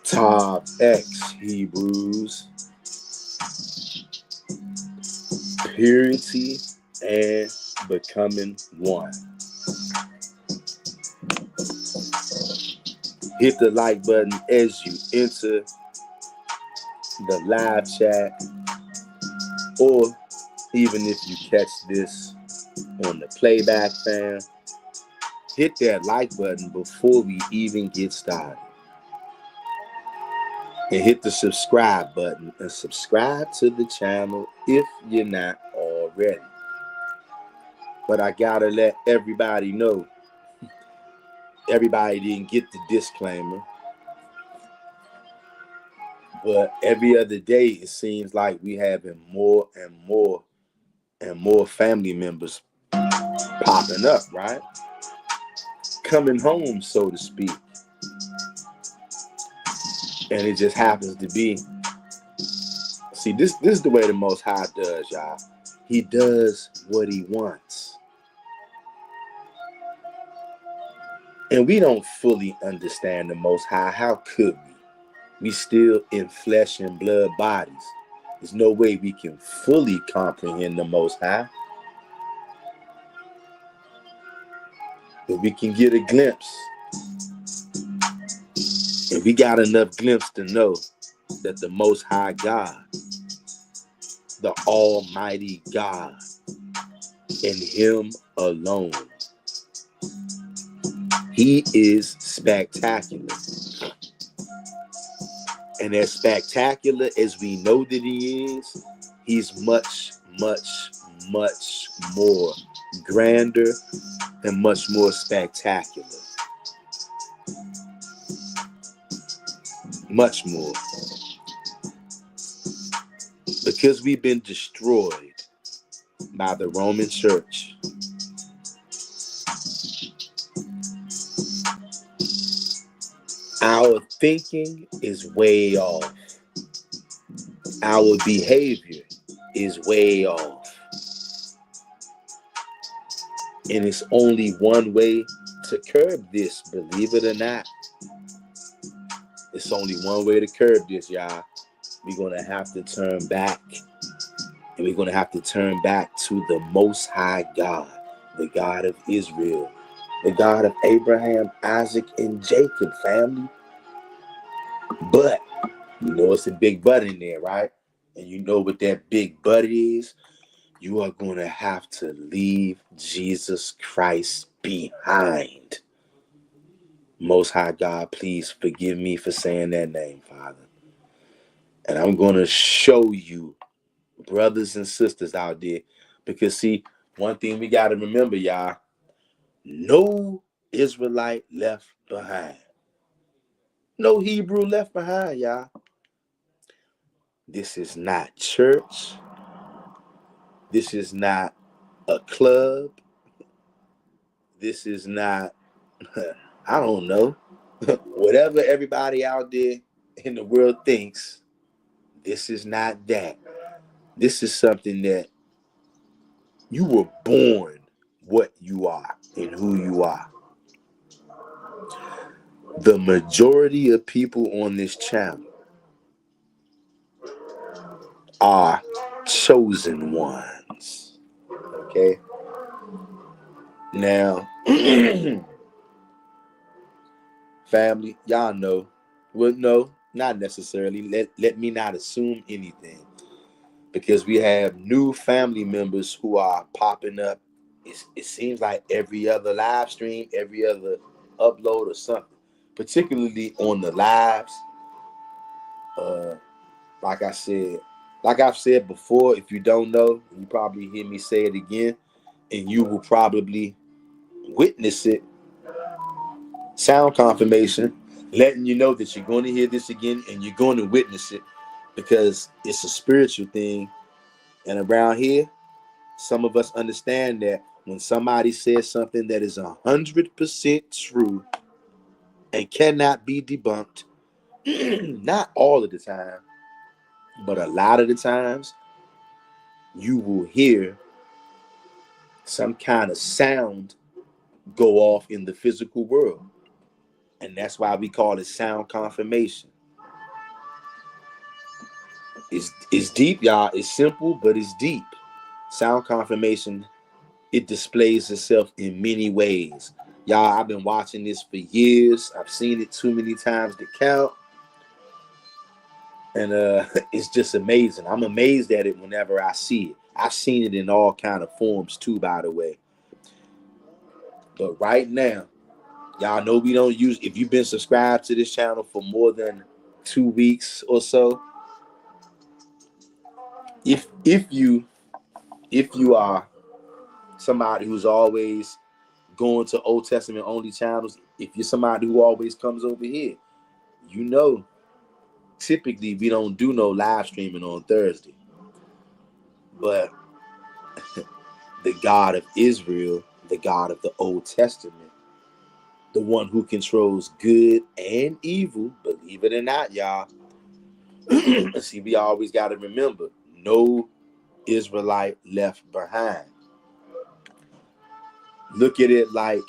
Top X Hebrews, purity and becoming one. Hit the like button as you enter the live chat, or even if you catch this on the playback, fam, hit that like button before we even get started. And hit the subscribe button and subscribe to the channel if you're not already. But I gotta let everybody know everybody didn't get the disclaimer, but every other day it seems like we having more and more and more family members popping up, right? Coming home, so to speak. And it just happens to be, see, this is the way the Most High does, y'all. He does what he wants. And we don't fully understand the Most High. How could we? We still in flesh and blood bodies. There's no way we can fully comprehend the Most High. But we can get a glimpse. And we got enough glimpse to know that the Most High God, the Almighty God, and him alone, he is spectacular. And as spectacular as we know that he is, he's much, much, much more grander and much more spectacular. Much more. Because we've been destroyed by the Roman Church, our thinking is way off. Our behavior is way off. And it's only one way to curb this, believe it or not. It's only one way to curb this, y'all. We're going to have to turn back. And we're going to have to turn back to the Most High God, the God of Israel, the God of Abraham, Isaac, and Jacob, family. But, you know it's a big but in there, right? And you know what that big but is? You are going to have to leave Jesus Christ behind. Most High God, please forgive me for saying that name, Father. And I'm going to show you, brothers and sisters out there, because see, one thing we got to remember, y'all, no Israelite left behind. No Hebrew left behind, y'all. This is not church. This is not a club. This is not, I don't know, whatever everybody out there in the world thinks. This is not that. This is something that you were born what you are and who you are. The majority of people on this channel are chosen ones. Okay? Now, family, y'all know. Well, no, not necessarily. Let me not assume anything. Because we have new family members who are popping up. It seems like every other live stream, every other upload or something. Particularly on the lives. Like I've said before, if you don't know, you probably hear me say it again, and you will probably witness it. Sound confirmation, letting you know that you're going to hear this again and you're going to witness it, because it's a spiritual thing. And around here, some of us understand that when somebody says something that is 100% true and cannot be debunked, not all of the time, but a lot of the times, you will hear some kind of sound go off in the physical world. And that's why we call it sound confirmation. It's deep, y'all. It's simple, but it's deep. Sound confirmation, it displays itself in many ways. Y'all, I've been watching this for years. I've seen it too many times to count. And it's just amazing. I'm amazed at it whenever I see it. I've seen it in all kind of forms too, by the way. But right now, y'all know we don't use, if you've been subscribed to this channel for more than 2 weeks or so, if you are somebody who's always going to Old Testament only channels, if you're somebody who always comes over here, you know, typically we don't do no live streaming on Thursday. But the God of Israel, the God of the Old Testament, the one who controls good and evil, believe it or not, y'all. See, we always got to remember, no Israelite left behind. Look at it like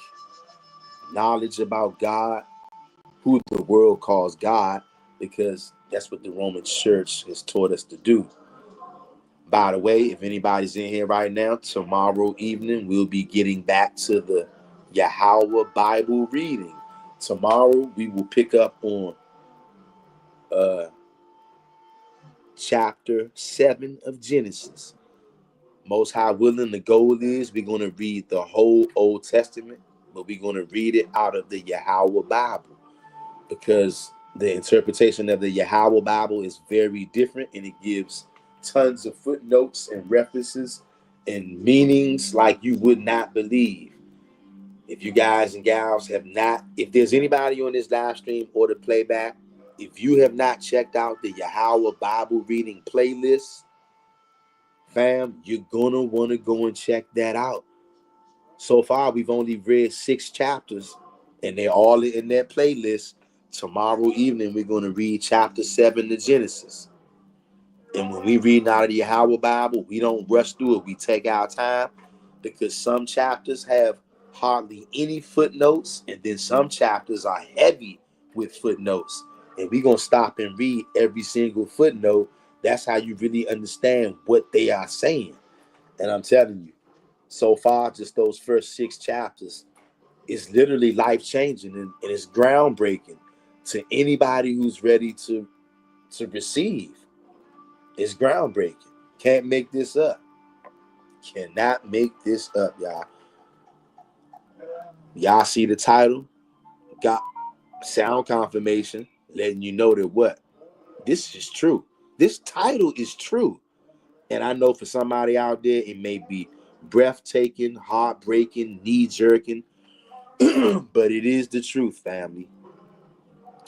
knowledge about God, who the world calls God, because that's what the Roman Church has taught us to do. By the way, if anybody's in here right now, tomorrow evening we'll be getting back to the Yahweh Bible reading. Tomorrow we will pick up on chapter 7 of Genesis. Most High willing, the goal is we're going to read the whole Old Testament, but we're going to read it out of the Yahweh Bible, because the interpretation of the Yahweh Bible is very different, and it gives tons of footnotes and references and meanings like you would not believe. If you guys and gals have not, if there's anybody on this live stream or the playback, if you have not checked out the Yahweh Bible reading playlist, fam, you're gonna want to go and check that out. So far, we've only read 6 chapters, and they're all in that playlist. Tomorrow evening, we're going to read chapter 7 of Genesis. And when we read out of the Yahweh Bible, we don't rush through it. We take our time, because some chapters have hardly any footnotes, and then some chapters are heavy with footnotes. And we're going to stop and read every single footnote. That's how you really understand what they are saying. And I'm telling you, so far, just those first 6 chapters is literally life-changing, and it's groundbreaking to anybody who's ready to receive. It's groundbreaking. Can't make this up. Cannot make this up, y'all. Y'all see the title? Got sound confirmation letting you know that what? This is true. This title is true. And I know for somebody out there, it may be breathtaking, heartbreaking, knee-jerking, but it is the truth, family.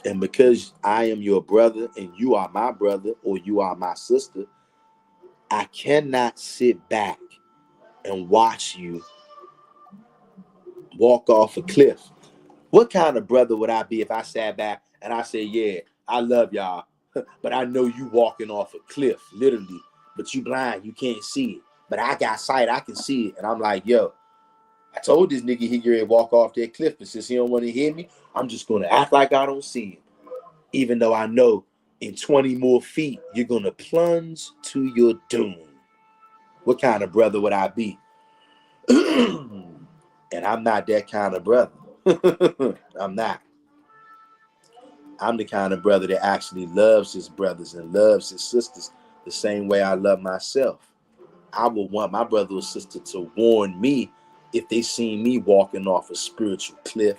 And because I am your brother and you are my brother, or you are my sister, I cannot sit back and watch you walk off a cliff. What kind of brother would I be if I sat back and I said, yeah, I love y'all, but I know you walking off a cliff, literally, but you blind, you can't see it. But I got sight, I can see it. And I'm like, yo, I told this nigga he get ready to walk off that cliff, but since he don't want to hear me, I'm just going to act like I don't see him. Even though I know in 20 more feet, you're going to plunge to your doom. What kind of brother would I be? And I'm not that kind of brother. I'm not. I'm the kind of brother that actually loves his brothers and loves his sisters the same way I love myself. I would want my brother or sister to warn me if they see me walking off a spiritual cliff,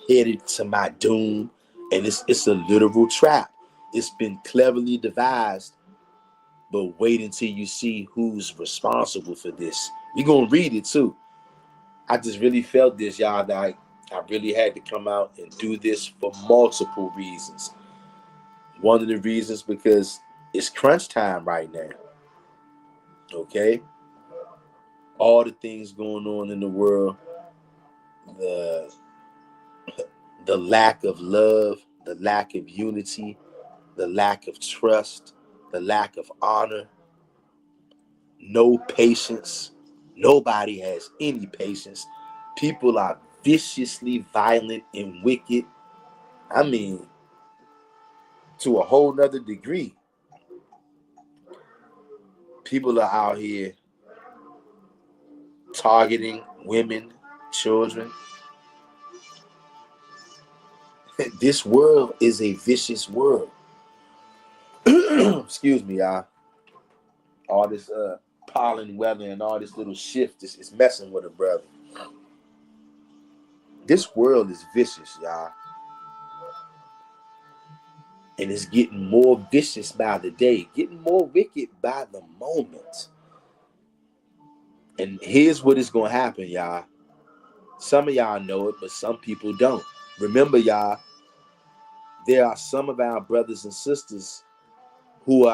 headed to my doom. And it's a literal trap. It's been cleverly devised, but wait until you see who's responsible for this. We're going to read it too. I just really felt this, y'all, that I really had to come out and do this for multiple reasons. One of the reasons, because it's crunch time right now. Okay? All the things going on in the world, the lack of love, the lack of unity, the lack of trust, the lack of honor, no patience. Nobody has any patience. People are viciously violent and wicked. I mean, to a whole nother degree. People are out here targeting women, children. This world is a vicious world. Excuse me, y'all. All this pollen weather and all this little shift is messing with a brother. This world is vicious, y'all. And it's getting more vicious by the day, getting more wicked by the moment. And here's what is going to happen, y'all. Some of y'all know it, but some people don't. Remember, y'all, there are some of our brothers and sisters who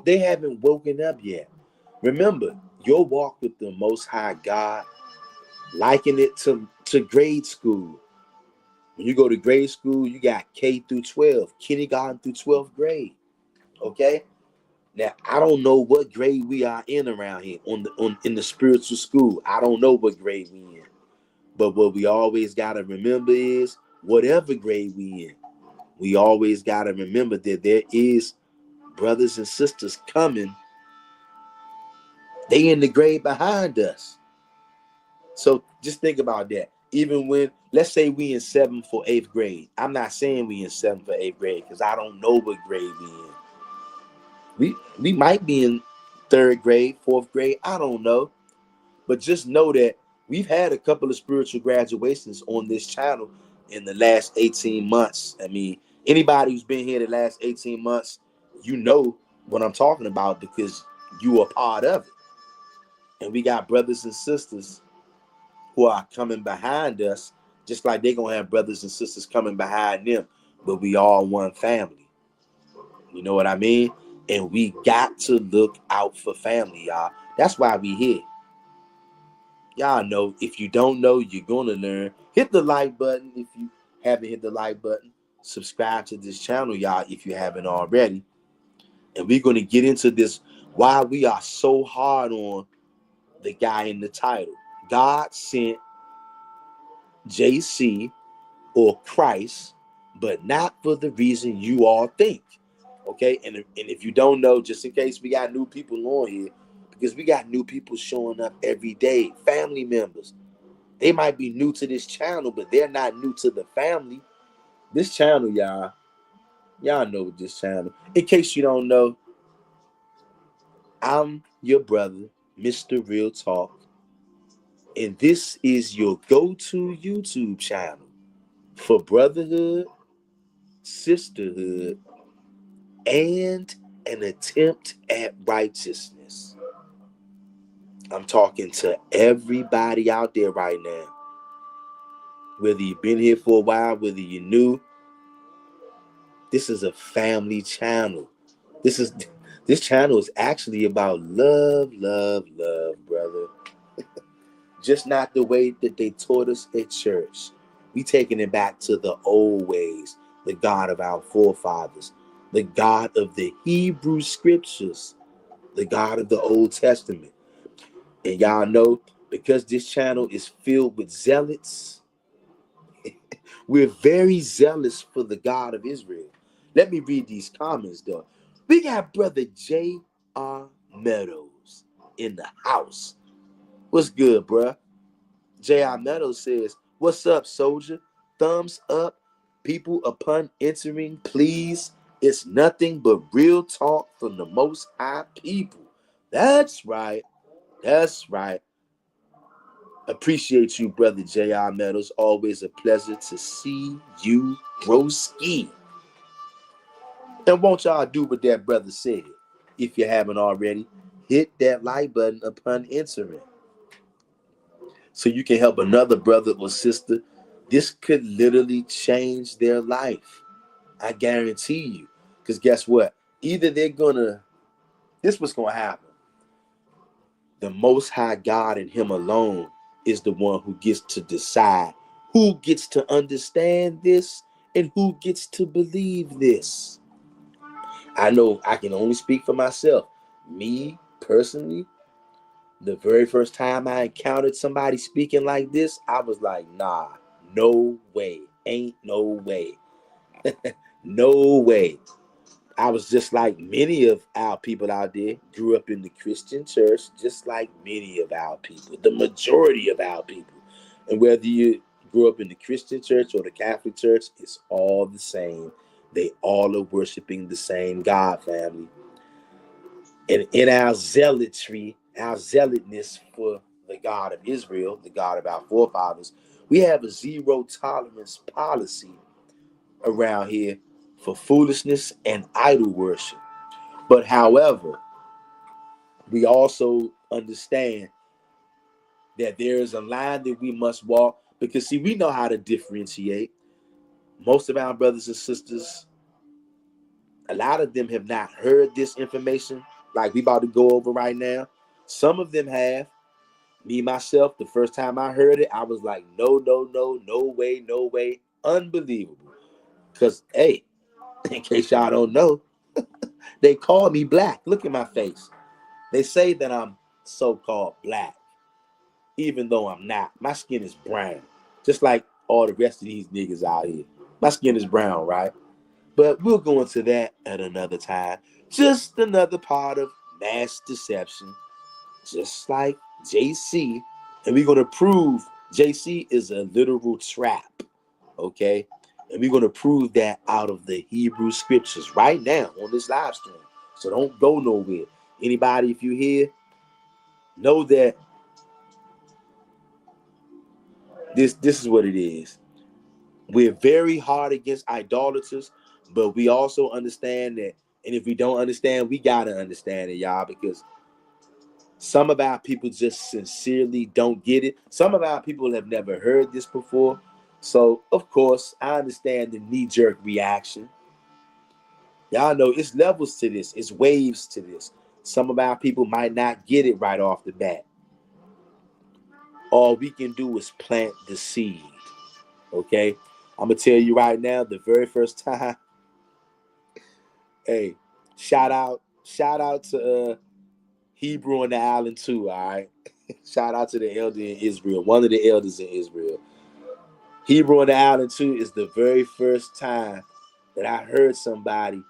they haven't woken up yet. Remember, your walk with the Most High God, liken it to grade school. When you go to grade school, you got K through 12, kindergarten through 12th grade. Okay? Now, I don't know what grade we are in around here in the spiritual school. I don't know what grade we in. But what we always got to remember is whatever grade we in, we always got to remember that there is brothers and sisters coming. They in the grade behind us. So just think about that. Even when, let's say we in 7th or 8th grade. I'm not saying we in 7th or 8th grade because I don't know what grade we in. We might be in 3rd grade, 4th grade. I don't know. But just know that we've had a couple of spiritual graduations on this channel in the last 18 months. I mean, anybody who's been here the last 18 months, you know what I'm talking about because you are part of it. And we got brothers and sisters who are coming behind us, just like they're going to have brothers and sisters coming behind them. But we all one family. You know what I mean? And we got to look out for family, y'all. That's why we here. Y'all know, if you don't know, you're going to learn. Hit the like button if you haven't hit the like button. Subscribe to this channel, y'all, if you haven't already. And we're going to get into this, why we are so hard on the guy in the title. God sent JC or Christ, but not for the reason you all think. Okay? And if you don't know, just in case we got new people on here, because we got new people showing up every day, family members. They might be new to this channel, but they're not new to the family. This channel, y'all know this channel. In case you don't know, I'm your brother, Mr. Real Talk, and this is your go-to YouTube channel for brotherhood, sisterhood, and an attempt at righteousness. I'm talking to everybody out there right now. Whether you've been here for a while, whether you're new, this is a family channel. This channel is actually about love, love, love, brother. Just not the way that they taught us at church. We taking it back to the old ways, the God of our forefathers, the God of the Hebrew scriptures, the God of the Old Testament. And y'all know, because this channel is filled with zealots, we're very zealous for the God of Israel. Let me read these comments, though. We got brother J.R. Meadows in the house. What's good, bruh? J.R. Meadows says, what's up, soldier? Thumbs up. People upon entering, please. It's nothing but real talk from the Most High people. That's right. That's right. Appreciate you, brother J.R. Meadows. Always a pleasure to see you, broski. And won't y'all do what that brother said? If you haven't already, hit that like button upon entering, so you can help another brother or sister. This could literally change their life. I guarantee you. Because guess what? Either they're gonna, this what's gonna happen. The Most High God and Him alone is the one who gets to decide who gets to understand this and who gets to believe this. I know I can only speak for myself. Me, personally, the very first time I encountered somebody speaking like this, I was like, nah, no way. Ain't no way. No way. I was just like many of our people out there, grew up in the Christian church, just like many of our people, the majority of our people. And whether you grew up in the Christian church or the Catholic church, it's all the same. They all are worshiping the same God, family. And in our zealotry, our zealotness for the God of Israel, the God of our forefathers, we have a zero tolerance policy around here for foolishness and idol worship. But however, we also understand that there is a line that we must walk Because see, we know how to differentiate. Most of our brothers and sisters, a lot of them have not heard this information like we about to go over right now. Some of them have. Me myself, the first time I heard it, I was like, no, no, no, no way, no way. Unbelievable. Because, hey, in case y'all don't know, they call me black. Look at my face. They say that I'm so-called black, even though I'm not. My skin is brown, just like all the rest of these niggas out here. My skin is brown, right? But we'll go into that at another time. Just another part of mass deception, just like JC. And we're going to prove JC is a literal trap, okay? And we're going to prove that out of the Hebrew scriptures right now on this live stream. So don't go nowhere. Anybody, if you hear, know that this is what it is. We're very hard against idolaters, but we also understand that. And if we don't understand, we got to understand it, y'all, because some of our people just sincerely don't get it. Some of our people have never heard this before. So, of course, I understand the knee-jerk reaction. Y'all know it's levels to this. It's waves to this. Some of our people might not get it right off the bat. All we can do is plant the seed. Okay? I'm going to tell you right now, the very first time, hey, shout out to Hebrew on the island too, all right? Shout out to the elder in Israel, one of the elders in Israel. Hebrew on the island too is the very first time that I heard somebody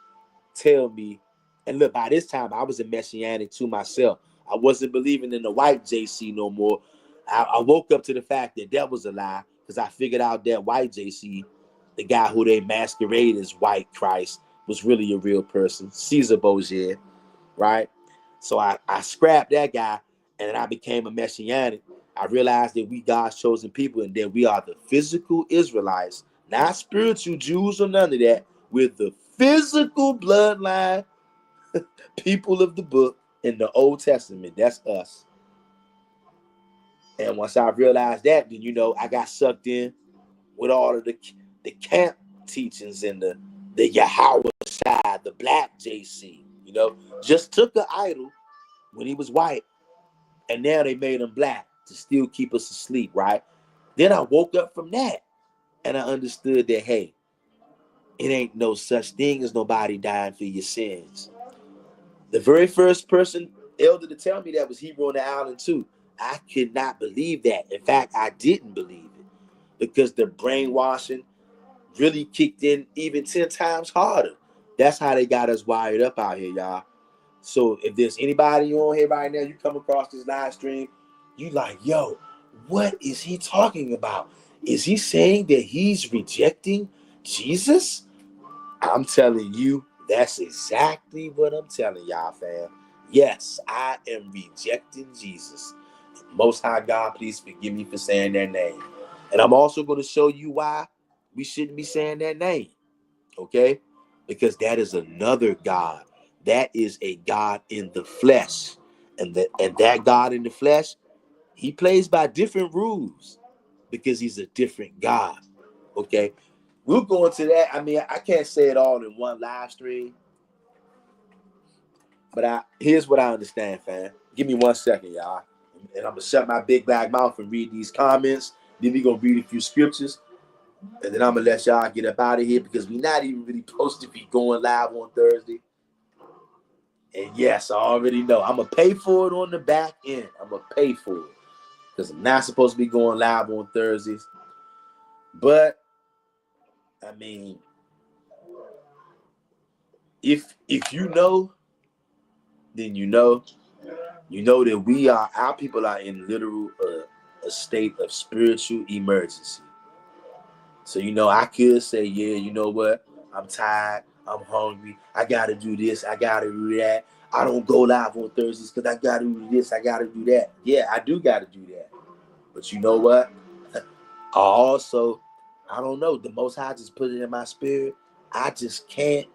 tell me, and look, by this time I was a Messianic too myself. I wasn't believing in the white JC no more. I woke up to the fact that was a lie, because I figured out that white JC, the guy who they masquerade as white Christ, was really a real person, Caesar Borgia, right? So I scrapped that guy, and then I became a Messianic. I realized that we God's chosen people, and that we are the physical Israelites, not spiritual Jews or none of that. We're the physical bloodline people of the book in the Old Testament. That's us. And once I realized that, then I got sucked in with all of the camp teachings and the Yahweh side, the black JC. Just took an idol when he was white, and now they made him black to still keep us asleep, right? Then I woke up from that, and I understood that, hey, it ain't no such thing as nobody dying for your sins. The very first person, elder, to tell me that was Hebrew on the island too. I could not believe that. In fact, I didn't believe it, because the brainwashing really kicked in even 10 times harder. That's how they got us wired up out here, y'all. So if there's anybody on here right now, you come across this live stream, you like, yo, what is he talking about? Is he saying that he's rejecting Jesus? I'm telling you, that's exactly what I'm telling y'all, fam. Yes, I am rejecting Jesus. Most High God, please forgive me for saying that name. And I'm also going to show you why we shouldn't be saying that name, okay? Because that is another God. That is a God in the flesh. And that God in the flesh, he plays by different rules because he's a different God, okay? We'll go into that. I mean, I can't say it all in one live stream, but here's what I understand, fam. Give me 1 second, y'all. And I'm going to shut my big black mouth and read these comments. Then we're going to read a few scriptures. And then I'm going to let y'all get up out of here, because we're not even really supposed to be going live on Thursday. And yes, I already know. I'm going to pay for it on the back end. I'm going to pay for it, because I'm not supposed to be going live on Thursdays. But, I mean, if you know, then you know that our people are in literal a state of spiritual emergency. So, I could say, yeah, you know what? I'm tired. I'm hungry. I got to do this. I got to do that. I don't go live on Thursdays because I got to do this. I got to do that. Yeah, I do got to do that. But you know what? I don't know. The Most High just put it in my spirit. I just can't.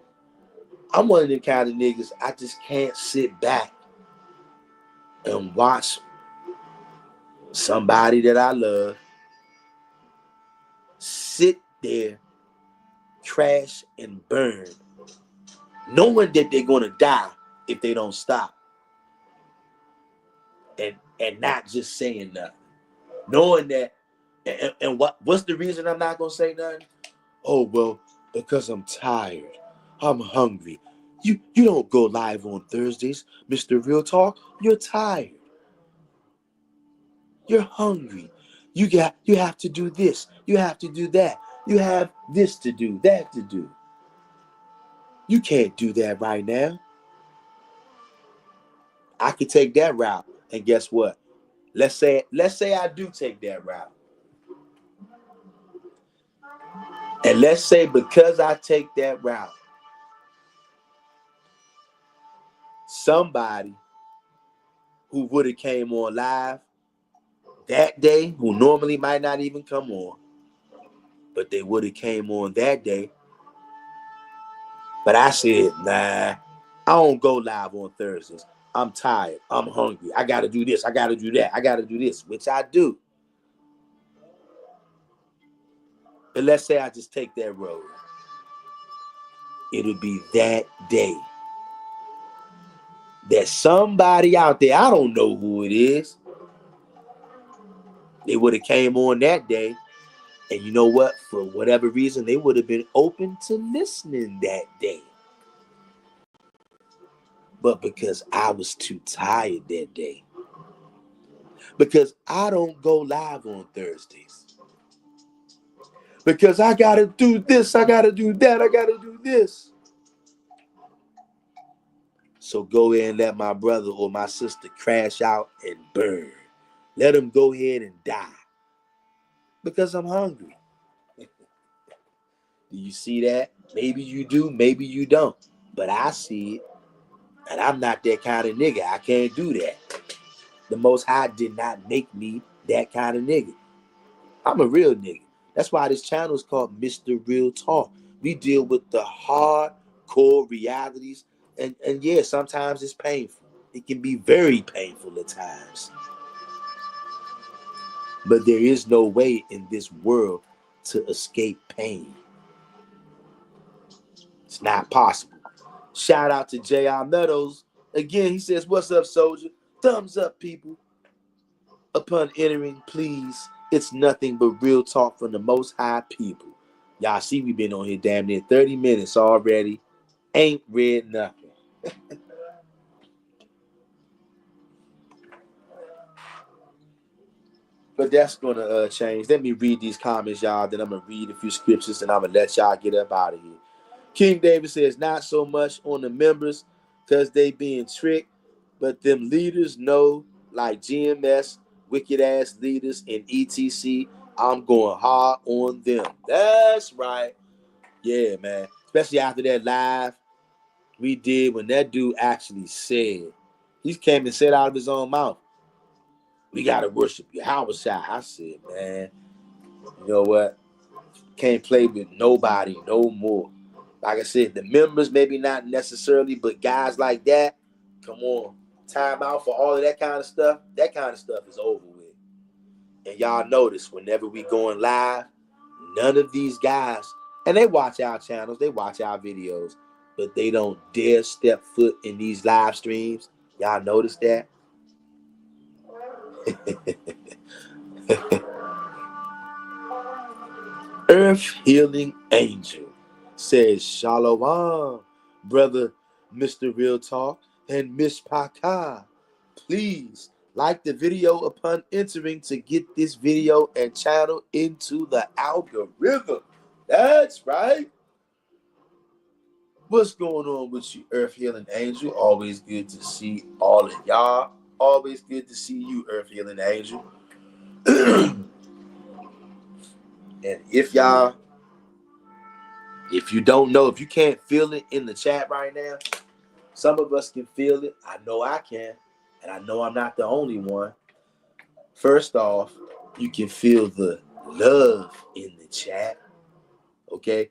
I'm one of them kind of niggas. I just can't sit back and watch somebody that I love sit there, crash and burn, knowing that they're going to die if they don't stop, and not just saying nothing, knowing that. And what's the reason I'm not going to say nothing? Oh, well, because I'm tired. I'm hungry. You don't go live on Thursdays, Mr. Real Talk. You're tired. You're hungry. You have to do this. You have to do that. You have this to do, that to do. You can't do that right now. I could take that route. And guess what? Let's say I do take that route. And let's say because I take that route, somebody who would have came on live that day, who normally might not even come on, but they would have came on that day. But I said, nah, I don't go live on Thursdays. I'm tired. I'm hungry. I got to do this. I got to do that. I got to do this, which I do. But let's say I just take that road. It'll be that day that somebody out there, I don't know who it is, they would have came on that day. And you know what? For whatever reason, they would have been open to listening that day. But because I was too tired that day, because I don't go live on Thursdays, because I got to do this, I got to do that, I got to do this. So go ahead and let my brother or my sister crash out and burn. Let them go ahead and die. Because I'm hungry. Do you see that? Maybe you do, maybe you don't. But I see it. And I'm not that kind of nigga. I can't do that. The Most High did not make me that kind of nigga. I'm a real nigga. That's why this channel is called Mr. Real Talk. We deal with the hardcore realities. And yeah, sometimes it's painful. It can be very painful at times. But there is no way in this world to escape pain. It's not possible. Shout out to J.R. Meadows. Again, he says, what's up, soldier? Thumbs up, people. Upon entering, please. It's nothing but real talk from the Most High people. Y'all see we've been on here damn near 30 minutes already. Ain't read nothing. But that's going to change. Let me read these comments, y'all. Then I'm going to read a few scriptures and I'm going to let y'all get up out of here. King David says, not so much on the members because they being tricked, but them leaders know, like GMS, wicked ass leaders in ETC, I'm going hard on them. That's right. Yeah, man. Especially after that live we did when that dude actually said, he came and said out of his own mouth, we got to worship Yahweh Shai. I said, man, you know what? Can't play with nobody no more. Like I said, the members maybe not necessarily, but guys like that, come on. Time out for all of that kind of stuff. That kind of stuff is over with. And y'all notice whenever we going live, none of these guys, and they watch our channels, they watch our videos, but they don't dare step foot in these live streams. Y'all notice that? Earth Healing Angel says, Shalom, brother Mr. Real Talk and Miss Paka. Please like the video upon entering to get this video and channel into the algorithm. That's right. What's going on with you, Earth Healing Angel? Always good to see all of y'all. Always good to see you, Earth Healing Angel. And if you don't know, if you can't feel it in the chat right now, some of us can feel it. I know I can. And I know I'm not the only one. First off, you can feel the love in the chat. Okay?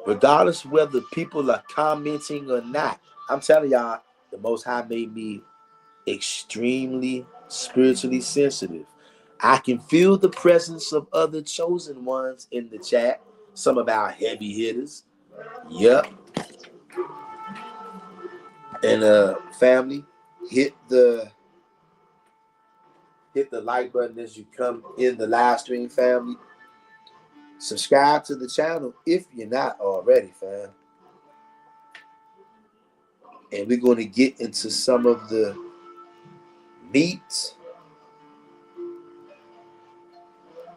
Regardless of whether people are commenting or not. I'm telling y'all, the Most High made me extremely spiritually sensitive. I can feel the presence of other chosen ones in the chat. Some of our heavy hitters. Yep. And family, hit the like button as you come in the live stream, family. Subscribe to the channel if you're not already, fam. And we're going to get into some of the meat.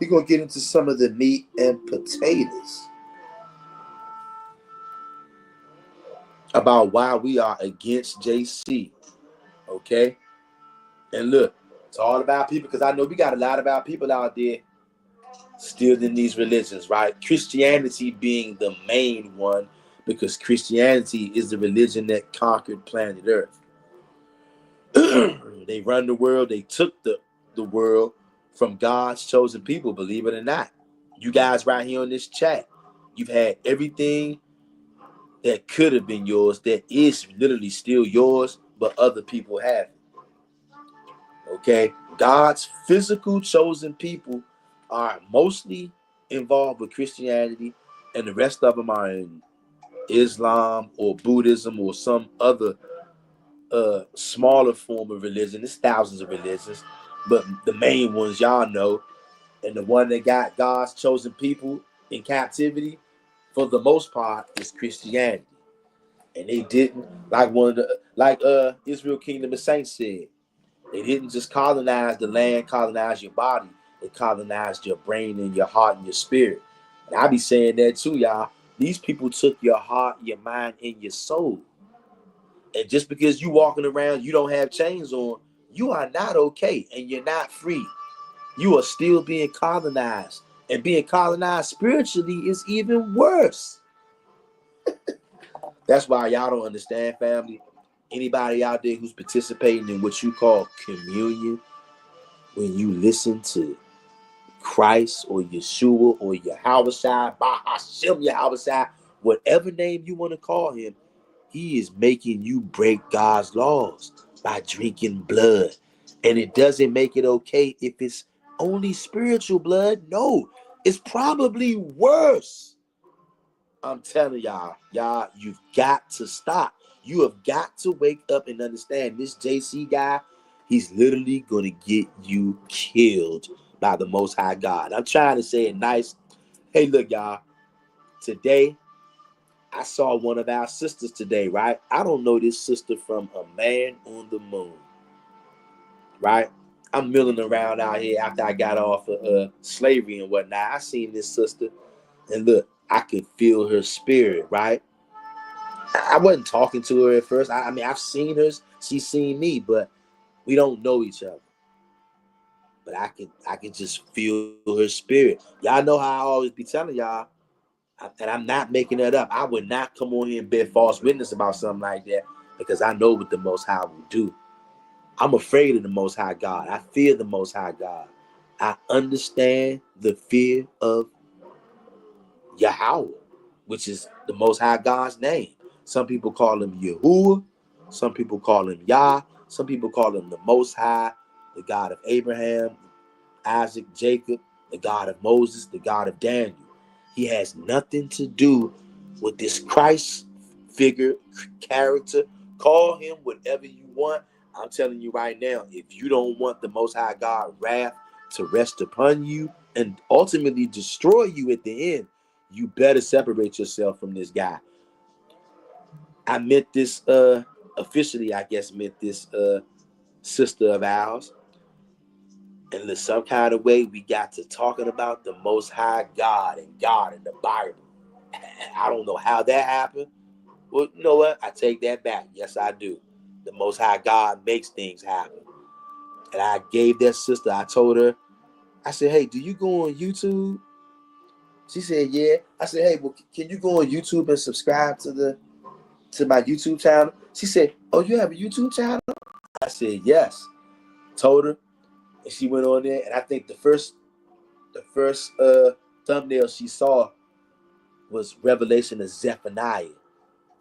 We're going to get into some of the meat and potatoes about why we are against JC. Okay? And look, it's all about people, because I know we got a lot of our people out there still in these religions, right? Christianity being the main one, because Christianity is the religion that conquered planet Earth. They run the world. They took the world from God's chosen people, believe it or not. You guys right here on this chat, you've had everything that could have been yours, that is literally still yours, but other people have it. Okay? God's physical chosen people are mostly involved with Christianity, and the rest of them are in Islam or Buddhism or some other smaller form of religion. There's thousands of religions, but the main ones y'all know, and the one that got God's chosen people in captivity for the most part is Christianity. And they didn't, like Israel Kingdom of Saints said, they didn't just colonize the land, colonize your body. They colonized your brain and your heart and your spirit. And I be saying that too, y'all. These people took your heart, your mind, and your soul. And just because you walking around, you don't have chains on, you are not okay, and you're not free. You are still being colonized. And being colonized spiritually is even worse. That's why y'all don't understand, family. Anybody out there who's participating in what you call communion, when you listen to Christ or Yeshua or Yahushua, Bahashim Yahushua, whatever name you want to call him, he is making you break God's laws by drinking blood. And it doesn't make it okay if it's only spiritual blood. No, it's probably worse. I'm telling y'all, you've got to stop. You have got to wake up and understand this JC guy, he's literally going to get you killed by the Most High God. I'm trying to say it nice. Hey, look, y'all, today, I saw one of our sisters today, right? I don't know this sister from a man on the moon, right? I'm milling around out here after I got off of slavery and whatnot. I seen this sister, and look, I could feel her spirit, right? I wasn't talking to her at first. I mean, I've seen her, she's seen me, but we don't know each other. But I can just feel her spirit. Y'all know how I always be telling y'all, and I'm not making that up. I would not come on here and bear false witness about something like that, because I know what the Most High will do. I'm afraid of the Most High God. I fear the Most High God. I understand the fear of Yahweh, which is the Most High God's name. Some people call him Yahuwah. Some people call him Yah. Some people call him the Most High, the God of Abraham, Isaac, Jacob, the God of Moses, the God of Daniel. He has nothing to do with this Christ figure, character. Call him whatever you want. I'm telling you right now, if you don't want the Most High God wrath to rest upon you and ultimately destroy you at the end, you better separate yourself from this guy. I met this officially, I guess, met this sister of ours. And in some kind of way, we got to talking about the Most High God and the Bible. I don't know how that happened. Well, you know what? I take that back. Yes, I do. The Most High God makes things happen. And I gave that sister, I told her, I said, hey, do you go on YouTube? She said, yeah. I said, hey, well, can you go on YouTube and subscribe to my YouTube channel? She said, oh, you have a YouTube channel? I said, yes. Told her, and she went on there, and I think the first thumbnail she saw was Revelation of Zephaniah.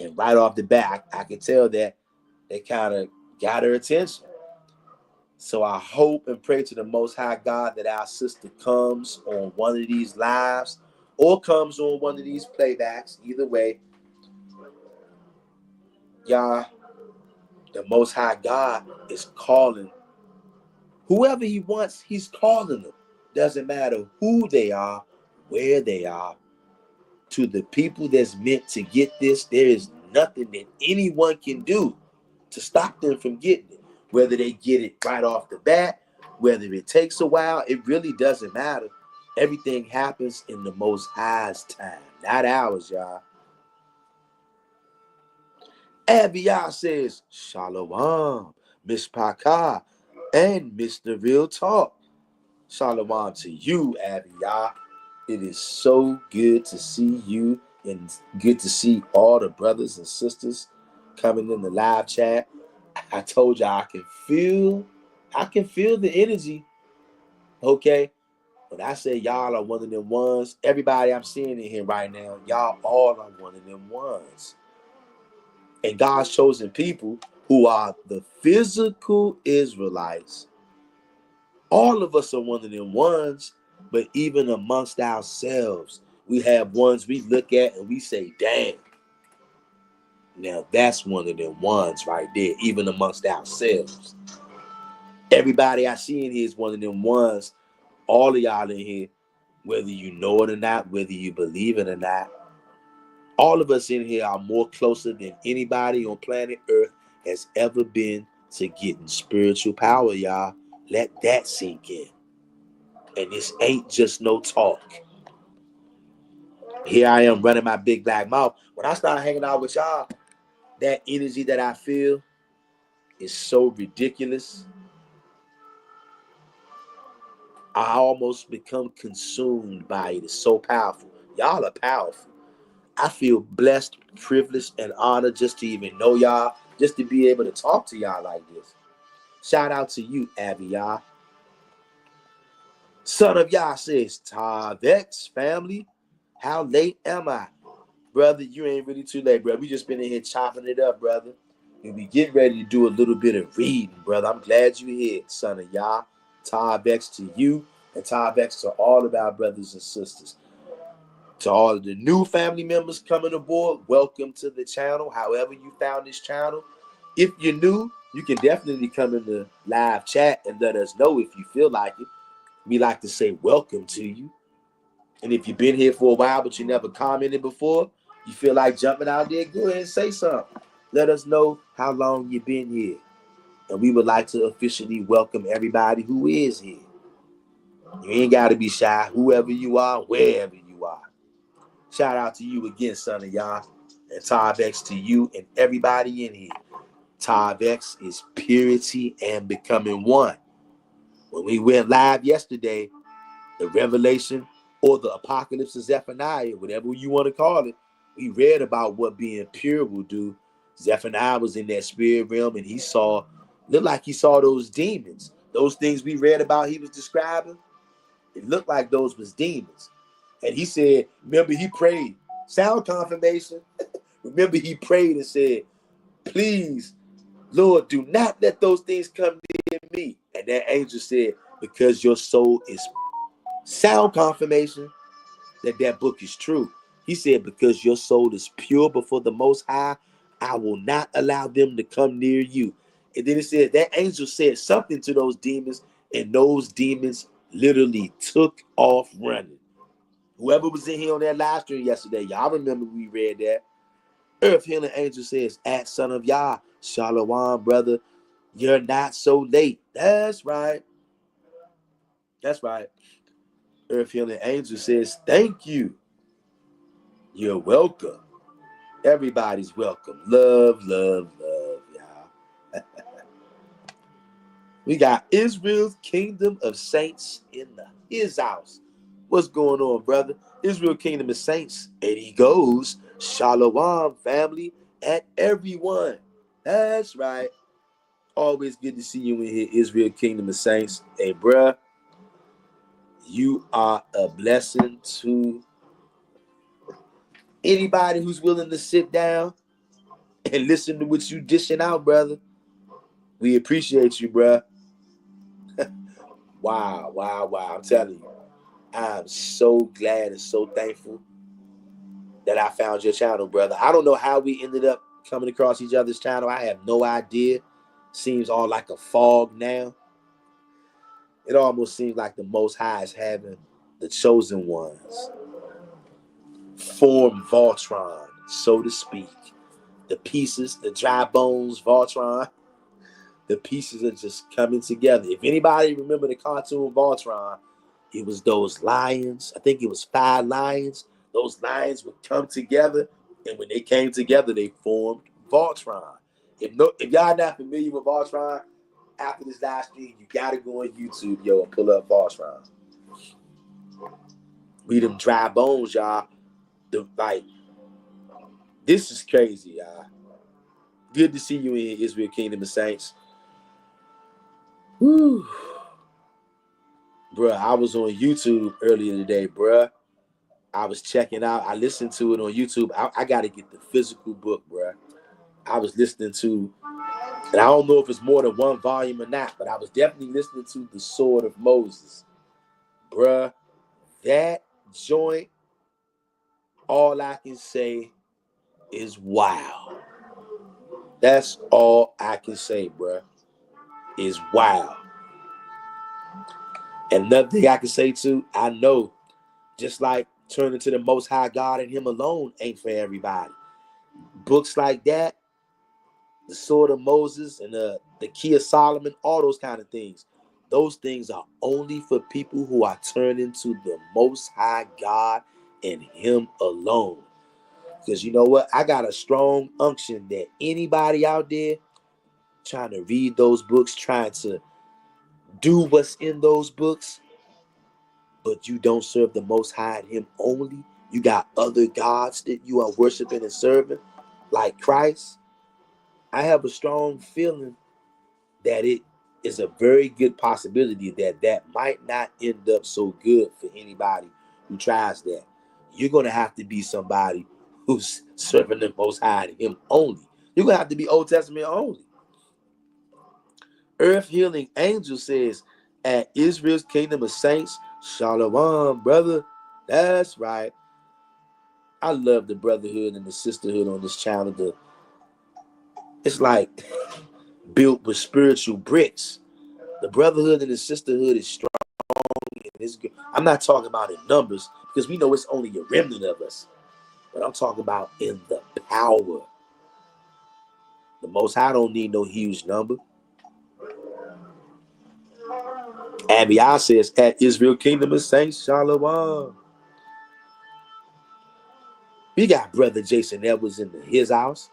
And right off the bat, I could tell that they kind of got her attention. So I hope and pray to the Most High God that our sister comes on one of these lives or comes on one of these playbacks. Either way, y'all, the Most High God is calling whoever he wants. He's calling them. Doesn't matter who they are, where they are. To the people that's meant to get this, there is nothing that anyone can do to stop them from getting it. Whether they get it right off the bat, whether it takes a while, it really doesn't matter. Everything happens in the Most High's time, not ours, y'all. Abiyah says, Shalom, Miss Paka, and Mr. Real Talk. Shalom to you, Abiyah. It is so good to see you and good to see all the brothers and sisters coming in the live chat. I told y'all I can feel the energy. Okay. When I say y'all are one of them ones, everybody I'm seeing in here right now, y'all all are one of them ones. And God's chosen people who are the physical Israelites. All of us are one of them ones, but even amongst ourselves, we have ones we look at and we say, damn. Now that's one of them ones right there, even amongst ourselves. Everybody I see in here is one of them ones. All of y'all in here, whether you know it or not, whether you believe it or not, all of us in here are more closer than anybody on planet Earth has ever been to getting spiritual power, y'all. Let that sink in. And this ain't just no talk. Here I am running my big black mouth. When I start hanging out with y'all, that energy that I feel is so ridiculous. I almost become consumed by it. It's so powerful. Y'all are powerful. I feel blessed, privileged, and honored just to even know y'all, just to be able to talk to y'all like this. Shout out to you, Abiyah. Son of Yah says, Tavex family, how late am I? Brother, you ain't really too late, brother. We just been in here chopping it up, brother. And we get ready to do a little bit of reading, brother. I'm glad you're here, son of Yah. Tavex to you, and Tavex to all of our brothers and sisters. To all of the new family members coming aboard, welcome to the channel. However you found this channel. If you're new, you can definitely come in the live chat and let us know if you feel like it. We like to say welcome to you. And if you've been here for a while, but you never commented before, you feel like jumping out there, go ahead and say something. Let us know how long you've been here. And we would like to officially welcome everybody who is here. You ain't got to be shy, whoever you are, wherever you are. Shout out to you again, son of Yah. And Tavex to you and everybody in here. Tavex is purity and becoming one. When we went live yesterday, the revelation or the apocalypse of Zephaniah, whatever you want to call it, we read about what being pure will do. Zephaniah was in that spirit realm and he saw, looked like he saw those demons. Those things we read about he was describing, it looked like those was demons. And he said, remember he prayed, sound confirmation. Remember he prayed and said, please, Lord, do not let those things come near me. And that angel said, because your soul is sound confirmation that book is true. He said, because your soul is pure before the Most High, I will not allow them to come near you. And then it said that angel said something to those demons, and those demons literally took off running. Whoever was in here on that live stream yesterday, y'all remember we read that. Earth Healing Angel says, at son of Yah, Shalom, brother, you're not so late. That's right. That's right. Earth Healing Angel says, thank you. You're welcome. Everybody's welcome. Love, love, love, y'all. We got Israel's Kingdom of Saints in his house. What's going on, brother? Israel Kingdom of Saints. And he goes, Shalom, family, and everyone. That's right. Always good to see you in here, Israel Kingdom of Saints. Hey, bruh, you are a blessing to anybody who's willing to sit down and listen to what you dishing out, brother. We appreciate you, bruh. Wow, wow, wow. I'm telling you, I'm so glad and so thankful that I found your channel, brother. I don't know how we ended up coming across each other's channel. I have no idea. Seems all like a fog now. It almost seems like the Most High is having the chosen ones form Voltron, so to speak. The pieces, the dry bones, Voltron, the pieces are just coming together. If anybody remember the cartoon Voltron, it was those lions. I think it was 5 lions. Those lions would come together, and when they came together, they formed Voltron. If y'all not familiar with Voltron, after this live stream, you gotta go on YouTube, yo, and pull up Voltron. We them dry bones, y'all. This is crazy, y'all. Good to see you in Israel Kingdom of Saints. Woo. Bruh, I was on YouTube earlier today, bruh. I was checking out. I listened to it on YouTube. I got to get the physical book, bruh. I was listening to, and I don't know if it's more than one volume or not, but I was definitely listening to The Sword of Moses. Bruh, that joint, all I can say is wow. That's all I can say, bruh, is wow. And another thing I can say too, I know, just like turning to the Most High God and Him alone ain't for everybody. Books like that, The Sword of Moses and the Key of Solomon, all those kind of things. Those things are only for people who are turning to the Most High God and Him alone. Because you know what? I got a strong unction that anybody out there trying to read those books, trying to do what's in those books, but you don't serve the Most High and Him only. You got other gods that you are worshiping and serving, like Christ. I have a strong feeling that it is a very good possibility that might not end up so good for anybody who tries that. You're going to have to be somebody who's serving the Most High and Him only. You're going to have to be Old Testament only. Earth Healing Angel says, at Israel's Kingdom of Saints, Shalom, brother. That's right. I love the brotherhood and the sisterhood on this channel. It's like built with spiritual bricks. The brotherhood and the sisterhood is strong. And it's good. I'm not talking about in numbers because we know it's only a remnant of us. But I'm talking about in the power. The Most High don't need no huge number. Abiyah says, at Israel Kingdom of Saints, Shalom. We got brother Jason Edwards in his house.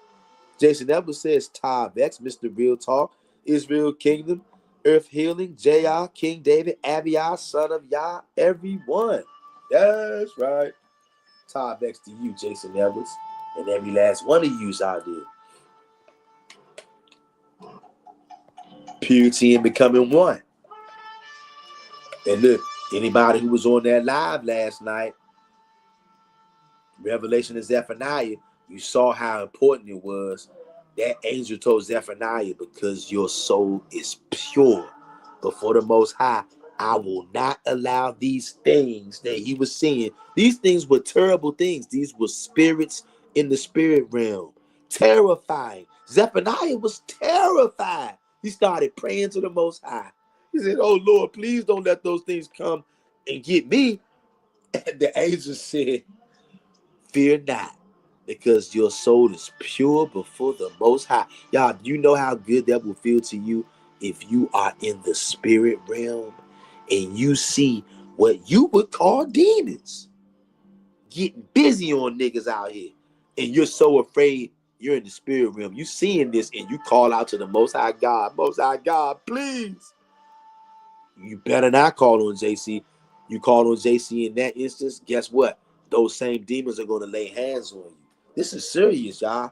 Jason Edwards says, Tav X, Mr. Real Talk, Israel Kingdom, Earth Healing, J.R., King David, Abiyah, son of Yah, everyone. That's right. Tav X to you, Jason Edwards, and every last one of you out there. Purity and becoming one. And look, anybody who was on that live last night, Revelation of Zephaniah, you saw how important it was. That angel told Zephaniah, because your soul is pure before the Most High, I will not allow these things that he was seeing. These things were terrible things. These were spirits in the spirit realm. Terrifying. Zephaniah was terrified. He started praying to the Most High. He said, oh Lord, please don't let those things come and get me. And the angel said, fear not, because your soul is pure before the Most High. Y'all, do you know how good that will feel to you if you are in the spirit realm and you see what you would call demons getting busy on niggas out here, and you're so afraid? You're in the spirit realm, you seeing this, and you call out to the Most High God, please. You better not call on JC. You call on JC in that instance, guess what? Those same demons are going to lay hands on you. This is serious, y'all.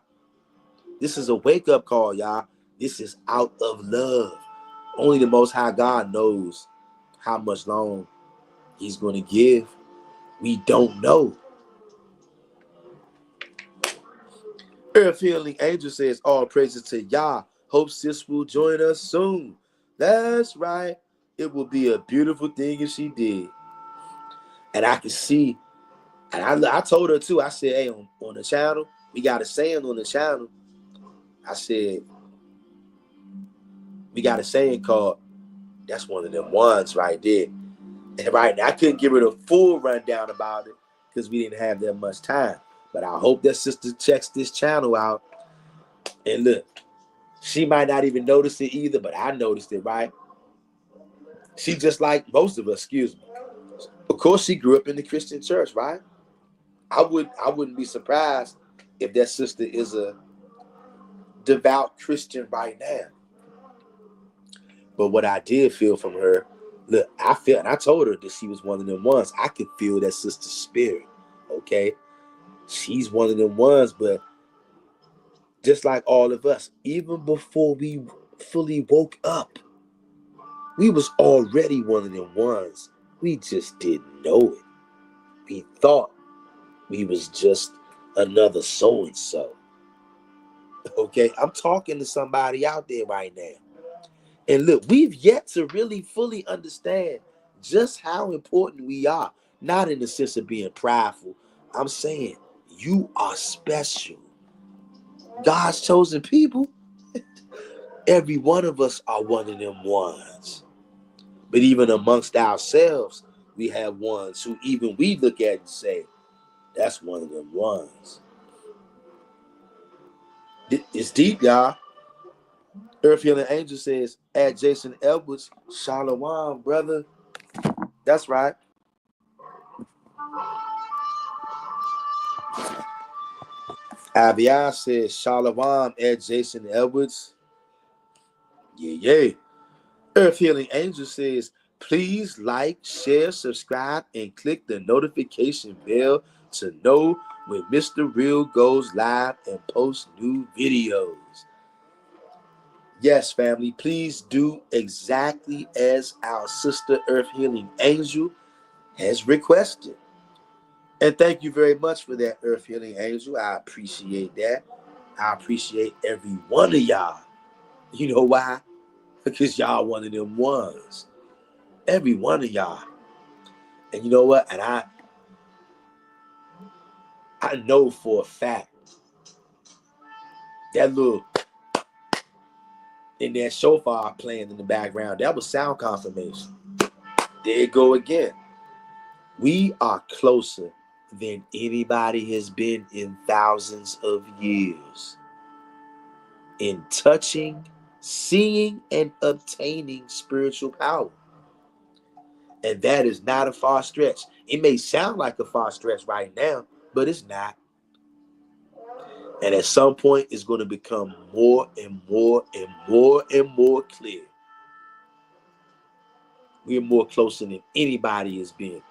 This is a wake-up call, y'all. This is out of love. Only the Most High God knows how much long he's going to give. We don't know. Earth Healing Angel says, all praises to Yah. Hope sis will join us soon. That's right. It would be a beautiful thing if she did. And I could see, and I told her too, I said, hey, on the channel, we got a saying on the channel. I said, we got a saying called, that's one of them ones right there. And right now, I couldn't give her the full rundown about it because we didn't have that much time. But I hope that sister checks this channel out. And look, she might not even notice it either, but I noticed it, right? She just like most of us, excuse me. Of course, she grew up in the Christian church, right? I wouldn't be surprised if that sister is a devout Christian right now. But what I did feel from her, look, I felt, and I told her that she was one of them ones. I could feel that sister's spirit, okay? She's one of them ones, but just like all of us, even before we fully woke up, we was already one of them ones. We just didn't know it. We thought we was just another so-and-so. Okay, I'm talking to somebody out there right now. And look, we've yet to really fully understand just how important we are. Not in the sense of being prideful. I'm saying you are special. God's chosen people. Every one of us are one of them ones. But even amongst ourselves, we have ones who even we look at and say, that's one of them ones. It's deep, y'all. Earth Healing Angel says, at Jason Edwards, Shalom, brother. That's right. Abiyah says, Shalom, at Jason Edwards. Yeah. Earth Healing Angel says, please like, share, subscribe, and click the notification bell to know when Mr. Real goes live and posts new videos. Yes, family, please do exactly as our sister Earth Healing Angel has requested. And thank you very much for that, Earth Healing Angel. I appreciate that. I appreciate every one of y'all. You know why? Because y'all one of them ones. Every one of y'all. And you know what? And I know for a fact that little in that shofar playing in the background, that was sound confirmation. There it go again. We are closer than anybody has been in thousands of years in touching, seeing, and obtaining spiritual power. And that is not a far stretch. It may sound like a far stretch right now, but it's not. And at some point, it's going to become more and more and more and more clear. We're more closer than anybody has been.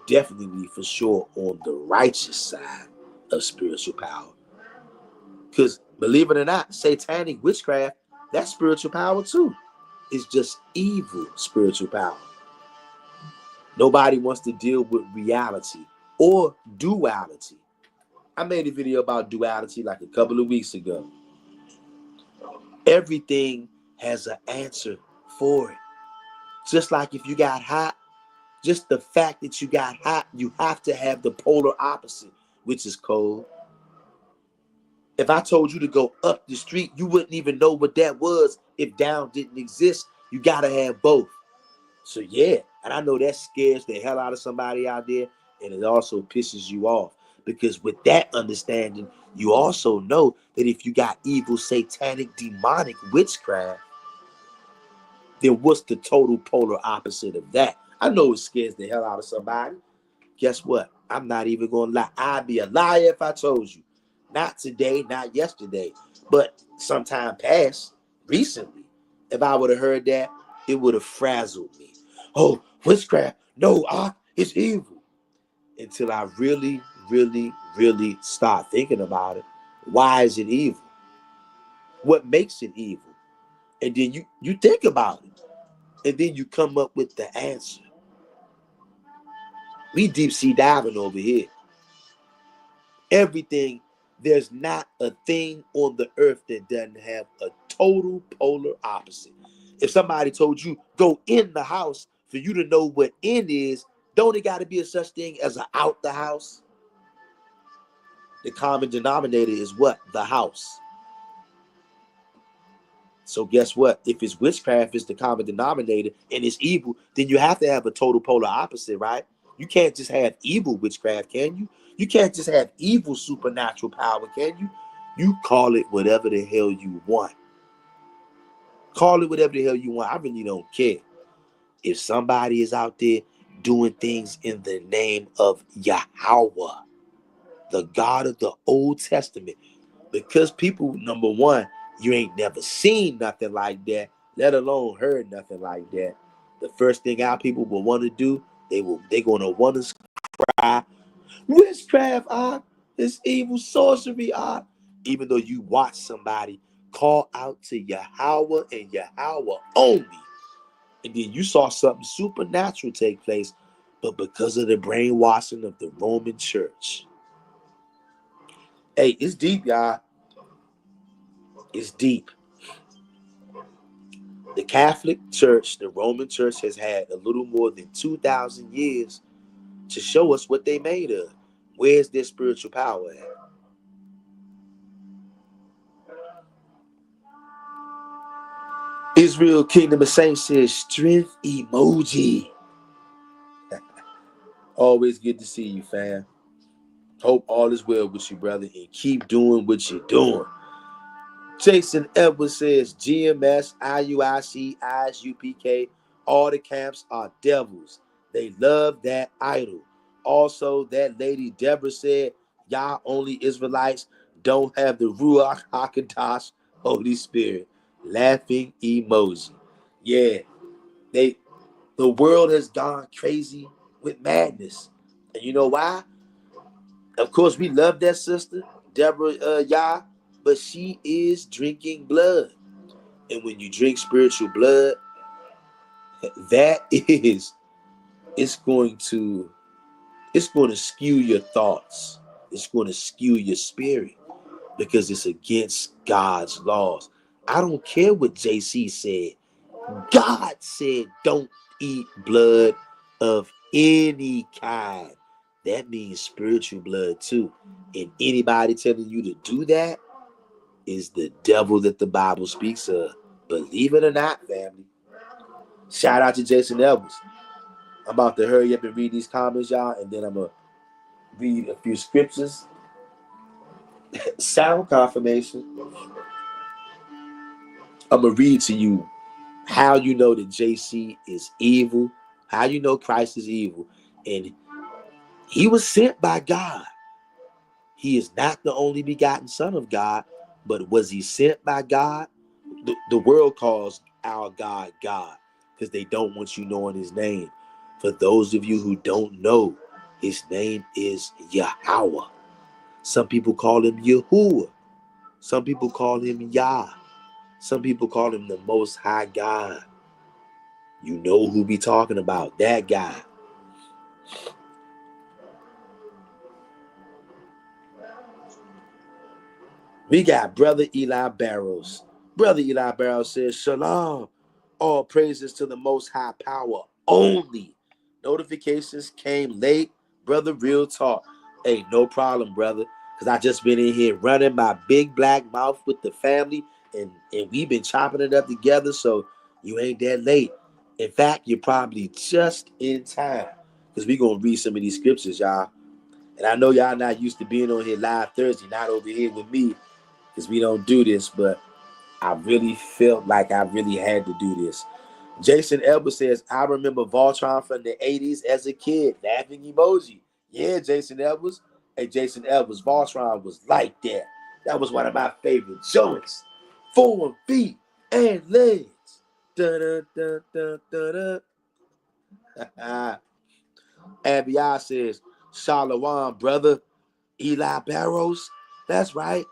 Definitely, for sure, on the righteous side of spiritual power. Because believe it or not, satanic witchcraft, that's spiritual power too. It's just evil spiritual power. Nobody wants to deal with reality or duality. I made a video about duality like a couple of weeks ago. Everything has an answer for it. Just like if you got hot, just the fact that you got hot, you have to have the polar opposite, which is cold. If I told you to go up the street, you wouldn't even know what that was if down didn't exist. You got to have both. So yeah, and I know that scares the hell out of somebody out there, and it also pisses you off. Because with that understanding, you also know that if you got evil, satanic, demonic witchcraft, then what's the total polar opposite of that? I know it scares the hell out of somebody. Guess what? I'm not even going to lie. I'd be a liar if I told you. Not today, not yesterday, but sometime past, recently. If I would have heard that, it would have frazzled me. Oh, witchcraft. No, it's evil. Until I really, really, really start thinking about it. Why is it evil? What makes it evil? And then you think about it. And then you come up with the answer. We deep sea diving over here. Everything, there's not a thing on the earth that doesn't have a total polar opposite. If somebody told you go in the house, for you to know what in is, don't it got to be a such thing as a out the house? The common denominator is what? The house. So guess what? If it's witchcraft is the common denominator and it's evil, then you have to have a total polar opposite, right? You can't just have evil witchcraft, can you? You can't just have evil supernatural power, can you? You call it whatever the hell you want. Call it whatever the hell you want. I really don't care. If somebody is out there doing things in the name of Yahweh, the God of the Old Testament, because people, number one, you ain't never seen nothing like that, let alone heard nothing like that. The first thing our people will want to do, they're gonna want to cry, witchcraft art, it's evil sorcery art. Even though you watch somebody call out to Yahweh and Yahweh only, and then you saw something supernatural take place, but because of the brainwashing of the Roman church. Hey, it's deep, y'all. It's deep. The Catholic Church, the Roman Church, has had a little more than 2,000 years to show us what they made of. Where's their spiritual power at? Israel Kingdom of Saints says strength emoji. Always good to see you, fam. Hope all is well with you, brother, and keep doing what you're doing. Jason Edwards says GMS, IUIC, ISUPK, all the camps are devils. They love that idol. Also, that lady Deborah said, y'all only Israelites don't have the Ruach HaKodesh, Holy Spirit. Laughing emoji. Yeah, the world has gone crazy with madness. And you know why? Of course, we love that sister, Deborah Yah, but she is drinking blood. And when you drink spiritual blood, that is, it's going to skew your thoughts. It's going to skew your spirit because it's against God's laws. I don't care what JC said. God said don't eat blood of any kind. That means spiritual blood too. And anybody telling you to do that is the devil that the Bible speaks of. Believe it or not, family. Shout out to Jason Edwards. I'm about to hurry up and read these comments, y'all, and then I'm going to read a few scriptures. Sound confirmation. I'm going to read to you how you know that JC is evil, how you know Christ is evil. And he was sent by God. He is not the only begotten Son of God, but was he sent by God? The world calls our God God because they don't want you knowing his name. For those of you who don't know, his name is Yahweh. Some people call him Yahuwah. Some people call him Yah. Some people call him the Most High God. You know who we talking about, that guy. We got Brother Eli Barrows. Brother Eli Barrows says, Shalom. All praises to the Most High Power only. Notifications came late. Brother, real talk. Hey, no problem, brother. Because I just been in here running my big black mouth with the family. And we've been chopping it up together. So you ain't that late. In fact, you're probably just in time. Because we're going to read some of these scriptures, y'all. And I know y'all not used to being on here live Thursday, not over here with me, because we don't do this, but I really felt like I really had to do this. Jason Edwards says, I remember Voltron from the 80s as a kid. Laughing emoji. Yeah, Jason Edwards. Hey, Jason Edwards, Voltron was like that. That was one of my favorite joints. 4 feet and legs. Da-da-da-da-da-da. Abiyah says, Shalom, brother. Eli Barrows. That's right.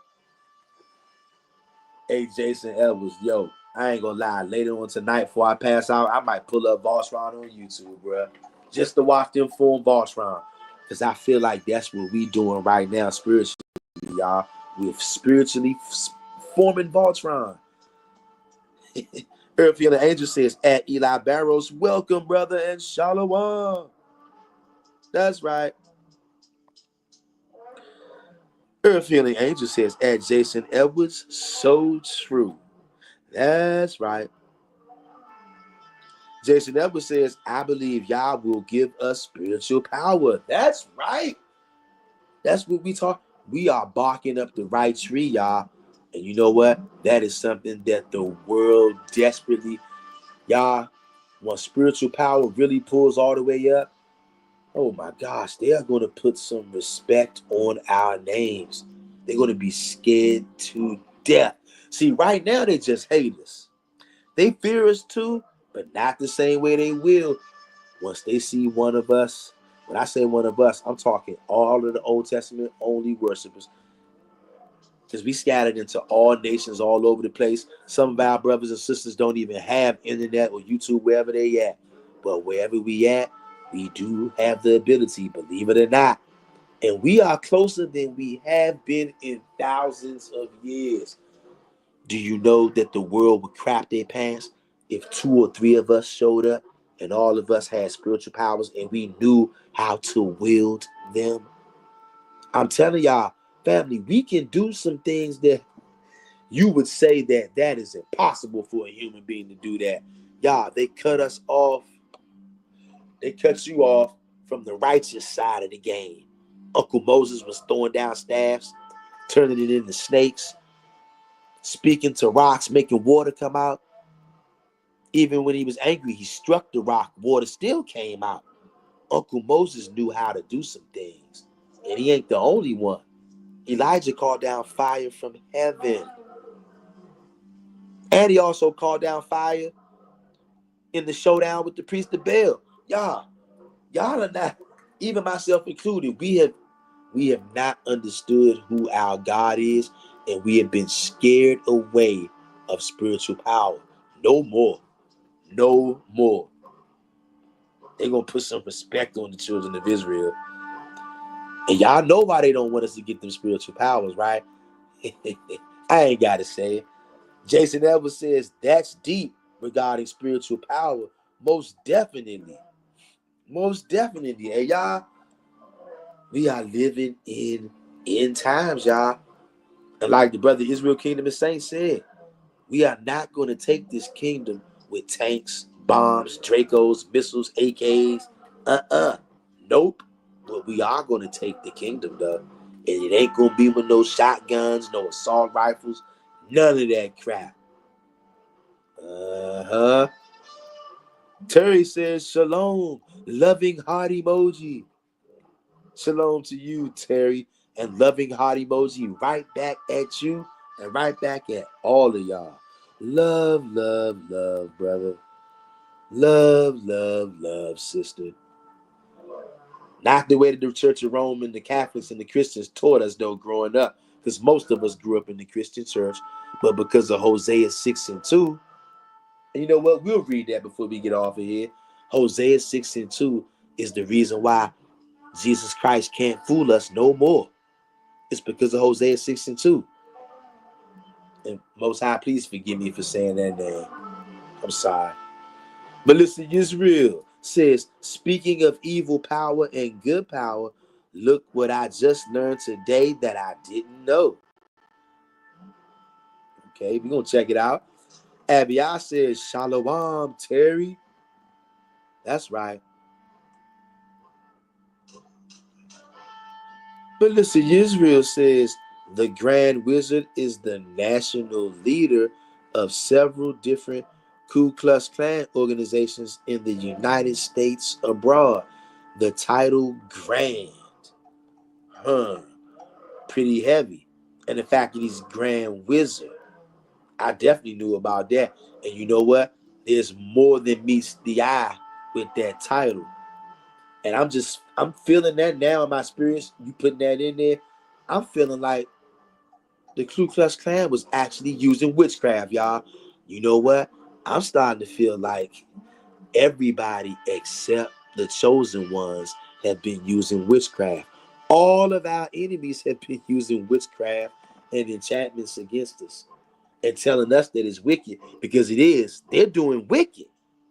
Hey, Jason Edwards, yo, I ain't gonna lie. Later on tonight, before I pass out, I might pull up Voltron on YouTube, bro, just to watch them form Voltron, because I feel like that's what we doing right now spiritually, y'all. We're spiritually forming Voltron. Earth Healing Angel says, at Eli Barrows, welcome, brother, and shalom. That's right. Earth Healing Angel says, at Jason Edwards, so true. That's right. Jason Edwards says, I believe Yah will give us spiritual power. That's right. That's what we talk. We are barking up the right tree, y'all. And you know what? That is something that the world desperately, y'all, when spiritual power really pulls all the way up, oh my gosh, they are going to put some respect on our names. They're going to be scared to death. See, right now they just hate us. They fear us too, but not the same way they will once they see one of us. When I say one of us, I'm talking all of the Old Testament only worshipers. Because we scattered into all nations all over the place. Some of our brothers and sisters don't even have internet or YouTube wherever they at. But wherever we at, we do have the ability, believe it or not. And we are closer than we have been in thousands of years. Do you know that the world would crap their pants if 2 or 3 of us showed up and all of us had spiritual powers and we knew how to wield them? I'm telling y'all, family, we can do some things that you would say that is impossible for a human being to do that. Y'all, they cut us off. They cut you off from the righteous side of the game. Uncle Moses was throwing down staffs, turning it into snakes, speaking to rocks, making water come out. Even when he was angry, he struck the rock. Water still came out. Uncle Moses knew how to do some things. And he ain't the only one. Elijah called down fire from heaven. And he also called down fire in the showdown with the priest of Baal. Y'all are not, even myself included, we have not understood who our God is, and we have been scared away of spiritual power. No more. No more. They're going to put some respect on the children of Israel. And y'all know why they don't want us to get them spiritual powers, right? I ain't got to say it. Jason Edwards says that's deep regarding spiritual power. Most definitely. Most definitely. And y'all, we are living in end times, y'all. And like the brother Israel Kingdom and Saints said, we are not going to take this kingdom with tanks, bombs, Dracos, missiles, AKs. Nope. But we are going to take the kingdom, though. And it ain't going to be with no shotguns, no assault rifles, none of that crap. Terry says, shalom, loving heart emoji. Shalom to you, Terry, and loving heart emoji right back at you and right back at all of y'all. Love, love, love, brother. Love, love, love, sister. Not the way that the Church of Rome and the Catholics and the Christians taught us, though, growing up, because most of us grew up in the Christian church, but because of Hosea 6:2, and you know what? We'll read that before we get off of here. Hosea 6:2 is the reason why Jesus Christ can't fool us no more. It's because of Hosea 6:2. And Most High, please forgive me for saying that name. I'm sorry. Melissa Israel says, speaking of evil power and good power, look what I just learned today that I didn't know. Okay, we're going to check it out. Abiyah says, Shalom, Terry. That's right. Melissa Israel says, the Grand Wizard is the national leader of several different Ku Klux Klan organizations in the United States abroad. The title Grand. Pretty heavy. And the fact that he's Grand Wizard, I definitely knew about that. And you know what? There's more than meets the eye with that title. And I'm feeling that now in my spirits. You putting that in there. I'm feeling like the Ku Klux Klan was actually using witchcraft, y'all. You know what? I'm starting to feel like everybody except the chosen ones have been using witchcraft. All of our enemies have been using witchcraft and enchantments against us. and telling us that it's wicked, because it is. They're doing wicked.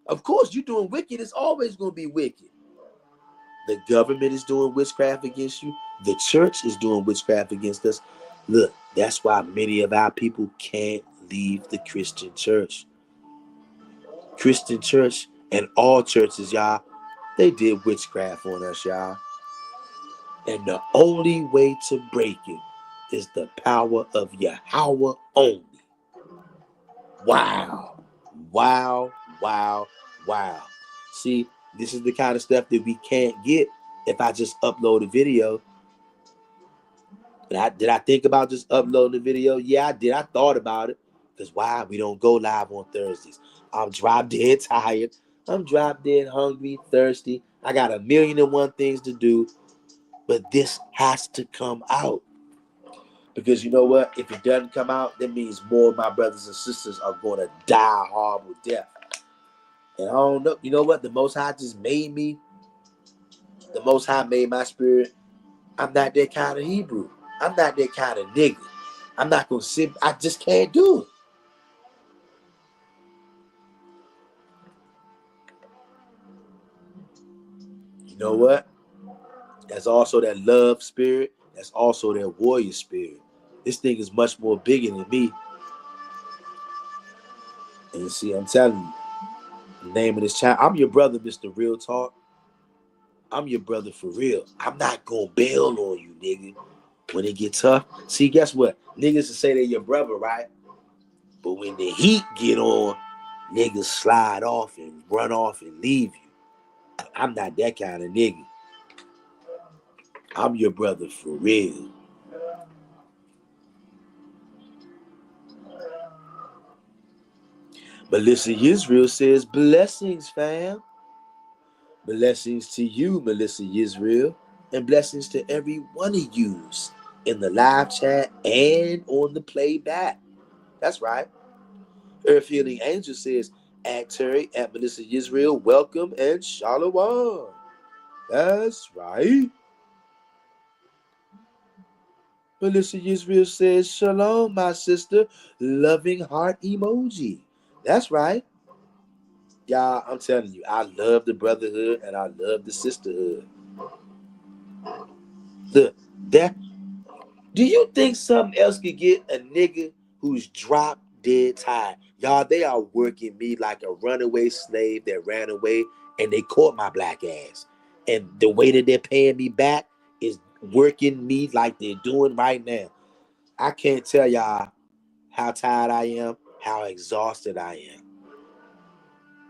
Of course, you're doing wicked. It's always going to be wicked. The government is doing witchcraft against you. The church is doing witchcraft against us. Look, that's why many of our people can't leave the Christian church. Christian church and all churches, y'all, they did witchcraft on us, y'all. And the only way to break it is the power of Yahweh only. Wow. Wow. Wow. Wow. See, this is the kind of stuff that we can't get if I just upload a video. Did I think about just uploading a video? Yeah, I did. I thought about it. Because why? We don't go live on Thursdays. I'm drop dead tired. I'm drop dead hungry, thirsty. I got 1,000,001 things to do. But this has to come out. Because you know what? If it doesn't come out, that means more of my brothers and sisters are going to die a horrible death. And I don't know. You know what? The Most High just made me. The Most High made my spirit. I'm not that kind of Hebrew. I'm not that kind of nigga. I'm not going to sit. I just can't do it. You know what? That's also that love spirit. That's also that warrior spirit. This thing is much more bigger than me. And you see, I'm telling you, the name of this channel, I'm your brother, Mr. Real Talk. I'm your brother for real. I'm not going to bail on you, nigga, when it get tough. See, guess what? Niggas will say they're your brother, right? But when the heat get on, niggas slide off and run off and leave you. I'm not that kind of nigga. I'm your brother for real. Melissa Israel says, blessings, fam. Blessings to you, Melissa Israel, and blessings to every one of you in the live chat and on the playback. That's right. Earth Healing Angel says, at Terry, at Melissa Israel, welcome and shalom. That's right. Melissa Israel says, shalom, my sister. Loving heart emoji. That's right. Y'all, I'm telling you, I love the brotherhood and I love the sisterhood. Look, that. Do you think something else could get a nigga who's drop dead tired? Y'all, they are working me like a runaway slave that ran away and they caught my black ass. And the way that they're paying me back is working me like they're doing right now. I can't tell y'all how tired I am, how exhausted I am.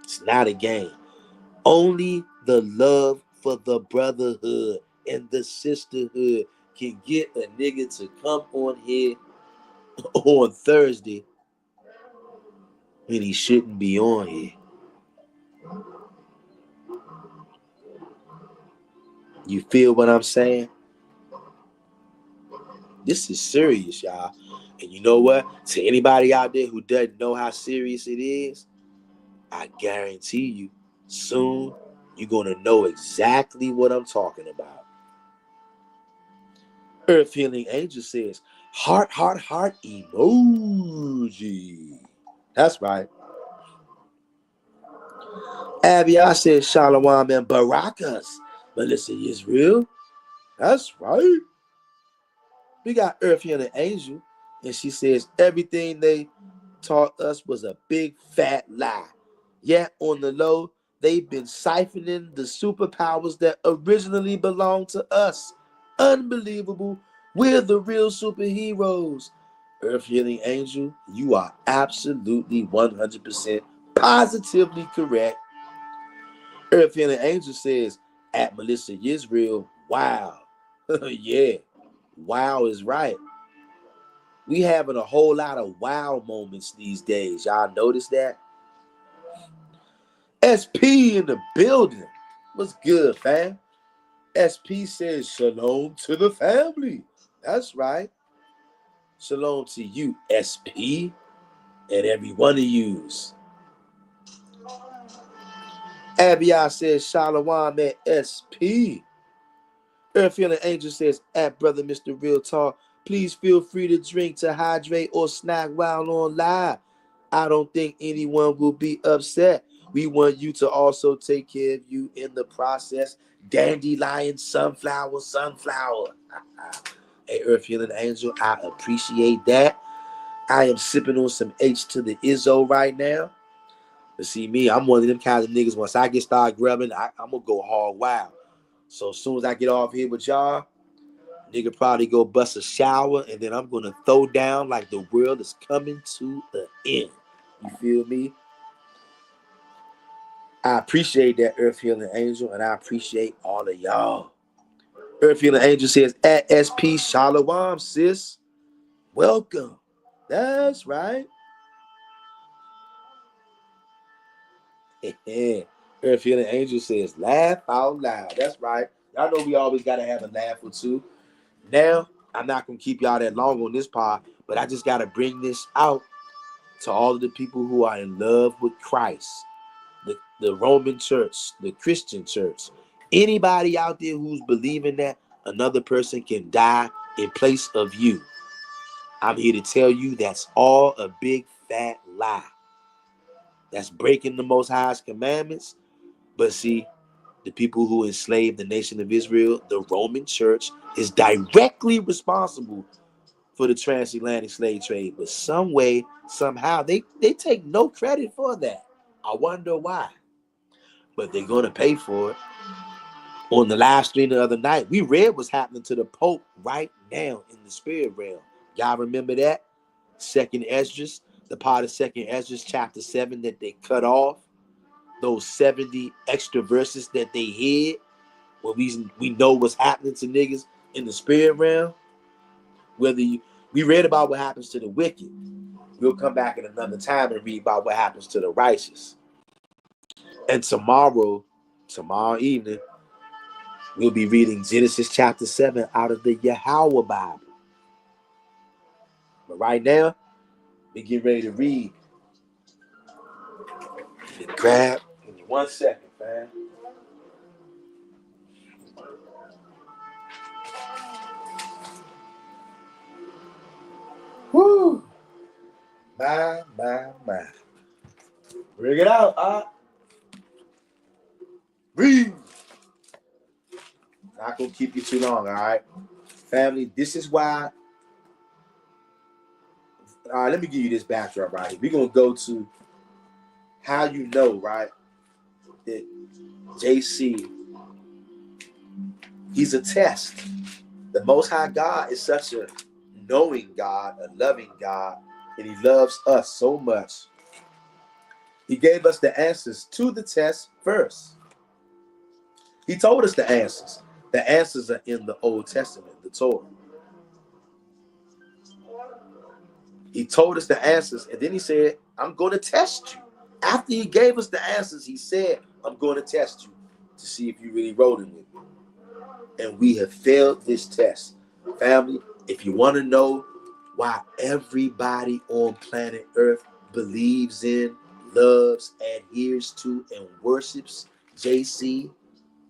It's not a game. Only the love for the brotherhood and the sisterhood can get a nigga to come on here on Thursday when he shouldn't be on here. You feel what I'm saying? This is serious, y'all. And you know what? To anybody out there who doesn't know how serious it is, I guarantee you, soon you're going to know exactly what I'm talking about. Earth Healing Angel says, heart, heart, heart emoji. That's right. Abiyah says, Shalom and Barakas. Melissa Israel. That's right. We got Earth Healing Angel, and she says, everything they taught us was a big fat lie. Yet on the low, they've been siphoning the superpowers that originally belonged to us. Unbelievable. We're the real superheroes. Earth Healing Angel, you are absolutely 100% positively correct. Earth Healing Angel says, at Melissa Israel, wow. Yeah, wow is right. We having a whole lot of wow moments these days. Y'all notice that? SP in the building. What's good, fam? SP says shalom to the family. That's right. Shalom to you, SP, and every one of yous. Abiyah says shalom at SP. Earth Healing Angel says at Brother Mr. Real Talk. Please feel free to drink, to hydrate, or snack while on live. I don't think anyone will be upset. We want you to also take care of you in the process. Dandelion, sunflower. Hey, Earth Healing Angel, I appreciate that. I am sipping on some H to the Izzo right now. But see me, I'm one of them kinds of niggas. Once I get started grubbing, I'm going to go hard wild. So as soon as I get off here with y'all, nigga probably go bust a shower, and then I'm going to throw down like the world is coming to the end. You feel me? I appreciate that, Earth Healing Angel, and I appreciate all of y'all. Earth Healing Angel says, at SP Shalom, sis. Welcome. That's right. Earth Healing Angel says, laugh out loud. That's right. Y'all know we always got to have a laugh or two. Now, I'm not going to keep y'all that long on this part, but I just got to bring this out to all of the people who are in love with Christ, the Roman church, the Christian church. Anybody out there who's believing that another person can die in place of you, I'm here to tell you that's all a big fat lie. That's breaking the Most High's commandments. But see, the people who enslaved the nation of Israel, the Roman church, is directly responsible for the transatlantic slave trade. But some way, somehow, they take no credit for that. I wonder why. But they're going to pay for it. On the live stream the other night, we read what's happening to the Pope right now in the spirit realm. Y'all remember that? Second Esdras, the part of Second Esdras chapter 7 that they cut off. Those 70 extra verses that they hid. Well, we know what's happening to niggas in the spirit realm. We read about what happens to the wicked. We'll come back at another time and read about what happens to the righteous. And tomorrow evening, we'll be reading Genesis chapter 7 out of the Yahweh Bible. But right now, we get ready to read. Grab 1 second, man. Woo! My. Bring it out, Read. Not gonna keep you too long, all right? Family, this is why. All right, let me give you this backdrop right here. We're gonna go to how you know, right, that JC, he's a test. The Most High God is such a knowing God, a loving God, and he loves us so much. He gave us the answers to the test first. He told us the answers. The answers are in the Old Testament, the Torah. He told us the answers, and then he said, I'm going to test you. After he gave us the answers, he said, I'm going to test you to see if you really rolling with me. And we have failed this test. Family, if you want to know why everybody on planet Earth believes in, loves, adheres to, and worships JC,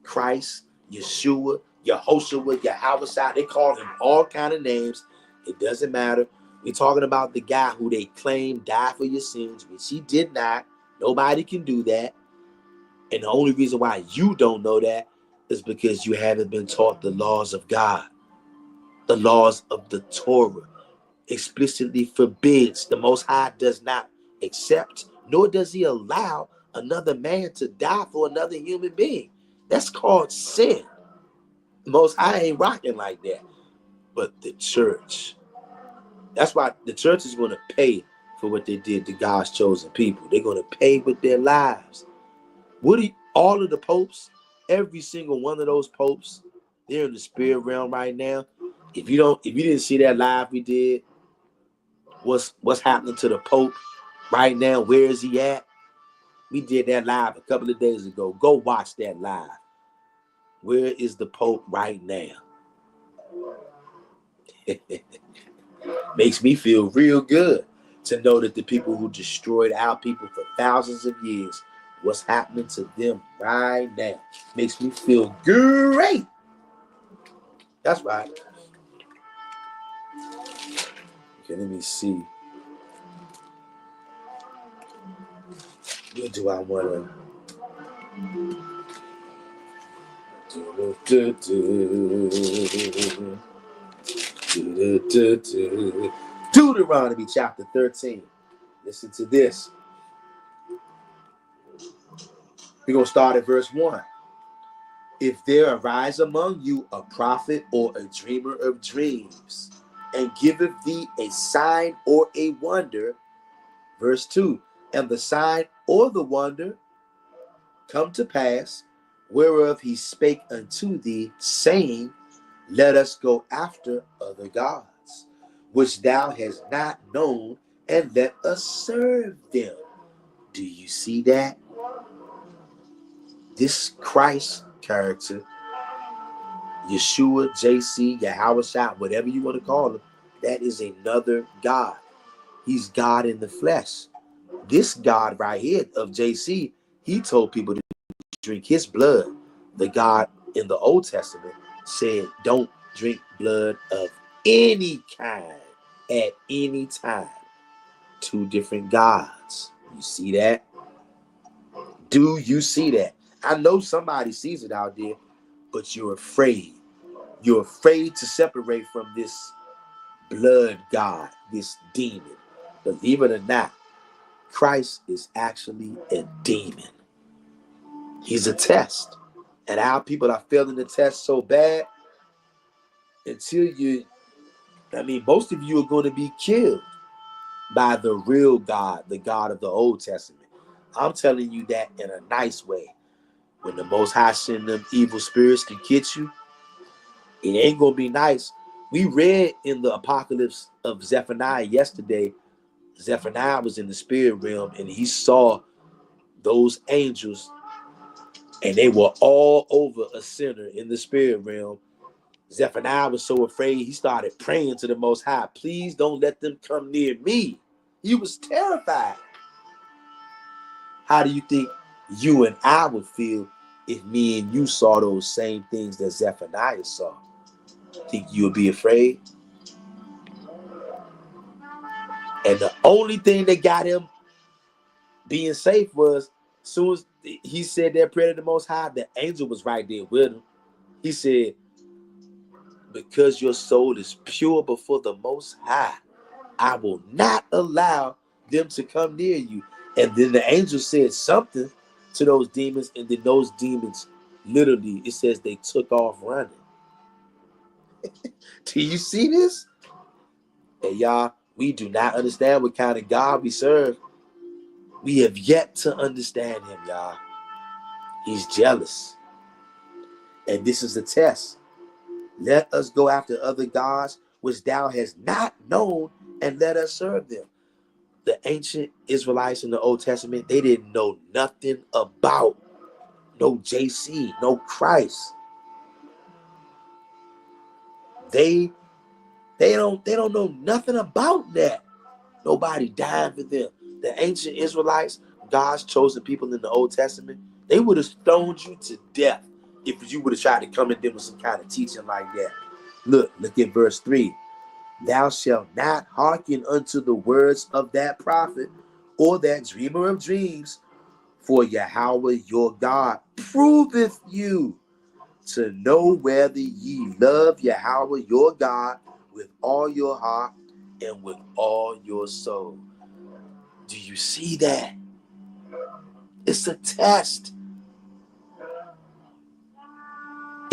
Christ, Yeshua, Yehoshua, Yahweh, they call him all kind of names. It doesn't matter. We're talking about the guy who they claim died for your sins, which he did not. Nobody can do that. And the only reason why you don't know that is because you haven't been taught the laws of God. The laws of the Torah explicitly forbids. The Most High does not accept, nor does he allow another man to die for another human being. That's called sin. The Most High ain't rocking like that. But the church, that's why the church is going to pay for what they did to God's chosen people. They're going to pay with their lives. All of the popes, every single one of those popes, they're in the spirit realm right now. If you didn't see that live we did, what's happening to the Pope right now? Where is he at? We did that live a couple of days ago. Go watch that live. Where is the Pope right now? Makes me feel real good to know that the people who destroyed our people for thousands of years, what's happening to them right now. Makes me feel great. That's right. Okay, let me see. What do I want to... Deuteronomy chapter 13. Listen to this. We're going to start at verse 1. If there arise among you a prophet or a dreamer of dreams, and giveth thee a sign or a wonder, verse 2, and the sign or the wonder come to pass, whereof he spake unto thee, saying, let us go after other gods, which thou hast not known, and let us serve them. Do you see that? This Christ character, Yeshua, JC, Yahweh, whatever you want to call him, that is another God. He's God in the flesh. This God right here of JC, he told people to drink his blood. The God in the Old Testament said, don't drink blood of any kind at any time. Two different gods. You see that? Do you see that? I know somebody sees it out there, but you're afraid. You're afraid to separate from this blood god, this demon. Believe it or not, Christ is actually a demon. He's a test. And our people are failing the test so bad until most of you are going to be killed by the real God, the God of the Old Testament. I'm telling you that in a nice way. When the Most High send them evil spirits to get you, it ain't going to be nice. We read in the apocalypse of Zephaniah yesterday, Zephaniah was in the spirit realm and he saw those angels and they were all over a sinner in the spirit realm. Zephaniah was so afraid, he started praying to the Most High, please don't let them come near me. He was terrified. How do you think you and I would feel if me and you saw those same things that Zephaniah saw? Think you would be afraid? And the only thing that got him being safe was, as soon as he said that prayer to the Most High, the angel was right there with him. He said, because your soul is pure before the Most High, I will not allow them to come near you. And then the angel said something to those demons, and then those demons, literally, it says they took off running. Do you see this? And y'all, we do not understand what kind of God we serve. We have yet to understand him, y'all. He's jealous. And this is a test. Let us go after other gods which thou hast not known, and let us serve them. The ancient Israelites in the Old Testament, they didn't know nothing about no JC, no Christ. They don't know nothing about that. Nobody died for them. The ancient Israelites, God's chosen people in the Old Testament, they would have stoned you to death if you would have tried to come at them with some kind of teaching like that. Look at verse 3. Thou shalt not hearken unto the words of that prophet or that dreamer of dreams, for Yahweh your God proveth you to know whether ye love Yahweh your God with all your heart and with all your soul. Do you see that? It's a test.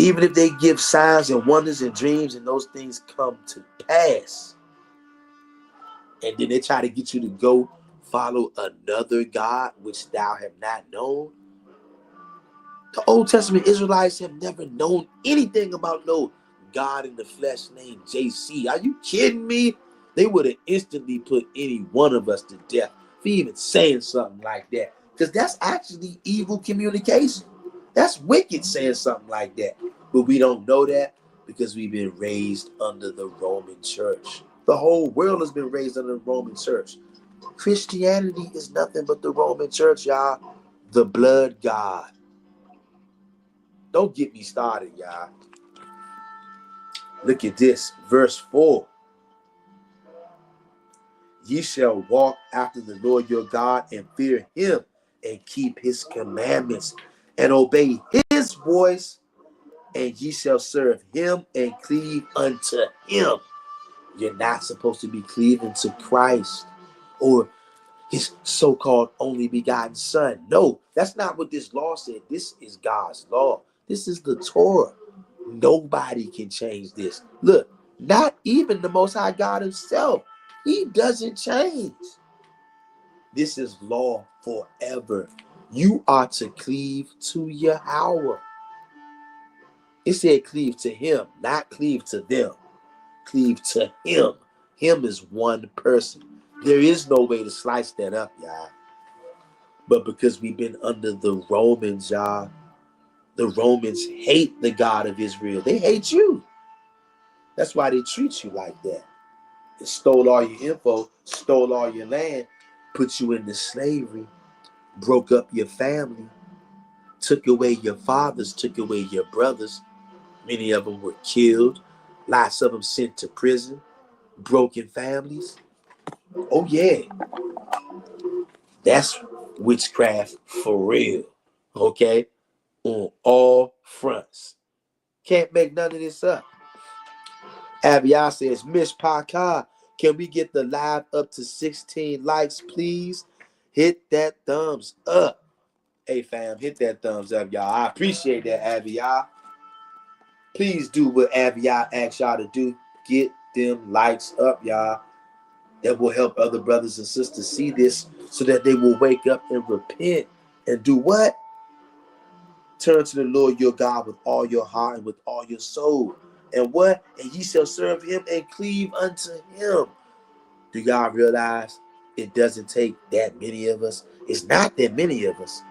Even if they give signs and wonders and dreams and those things come to pass, and then they try to get you to go follow another God which thou have not known. The Old Testament Israelites have never known anything about no God in the flesh named JC. Are you kidding me? They would have instantly put any one of us to death for even saying something like that. Because that's actually evil communication. That's wicked saying something like that. But we don't know that because we've been raised under the Roman Church. The whole world has been raised under the Roman Church. Christianity is nothing but the Roman Church, y'all. The blood God. Don't get me started, y'all. Look at this, verse 4. Ye shall walk after the Lord your God and fear him and keep his commandments and obey his voice, and ye shall serve him and cleave unto him. You're not supposed to be cleaving to Christ or his so-called only begotten son. No, that's not what this law said. This is God's law. This is the Torah. Nobody can change this. Look, not even the Most High God himself. He doesn't change. This is law forever. You are to cleave to Yahweh. It said cleave to him, not cleave to them. Cleave to him. Him is one person. There is no way to slice that up, y'all. But because we've been under the Romans, y'all, the Romans hate the God of Israel. They hate you. That's why they treat you like that. They stole all your info, stole all your land, put you into slavery, broke up your family, took away your fathers, took away your brothers. Many of them were killed. Lots of them sent to prison. Broken families. Oh, yeah. That's witchcraft for real. Okay? On all fronts. Can't make none of this up. Abiyah says, Miss Paka, can we get the live up to 16 likes, please? Hit that thumbs up. Hey, fam, hit that thumbs up, y'all. I appreciate that, Abiyah. Please do what Abiyah asks y'all to do. Get them likes up, y'all. That will help other brothers and sisters see this so that they will wake up and repent and do what? Turn to the Lord your God with all your heart and with all your soul. And what? And ye shall serve him and cleave unto him. Do y'all realize it doesn't take that many of us? It's not that many of us.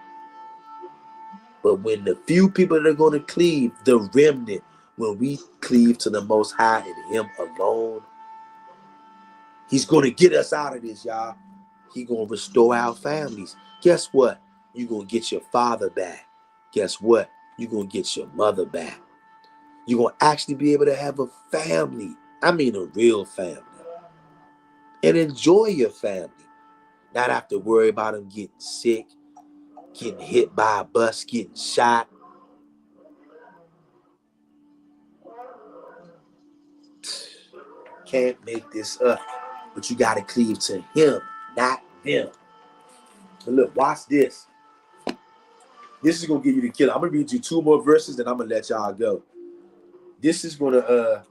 But when the few people that are going to cleave, the remnant, when we cleave to the Most High and him alone, he's going to get us out of this, y'all. He's going to restore our families. Guess what? You're going to get your father back. Guess what? You're going to get your mother back. You're going to actually be able to have a family. I mean a real family. And enjoy your family. Not have to worry about them getting sick, getting hit by a bus, getting shot. Can't make this up. But you got to cleave to him, not them. But look, watch this. This is going to give you the killer. I'm going to read you 2 more verses, then I'm going to let y'all go. This is going to,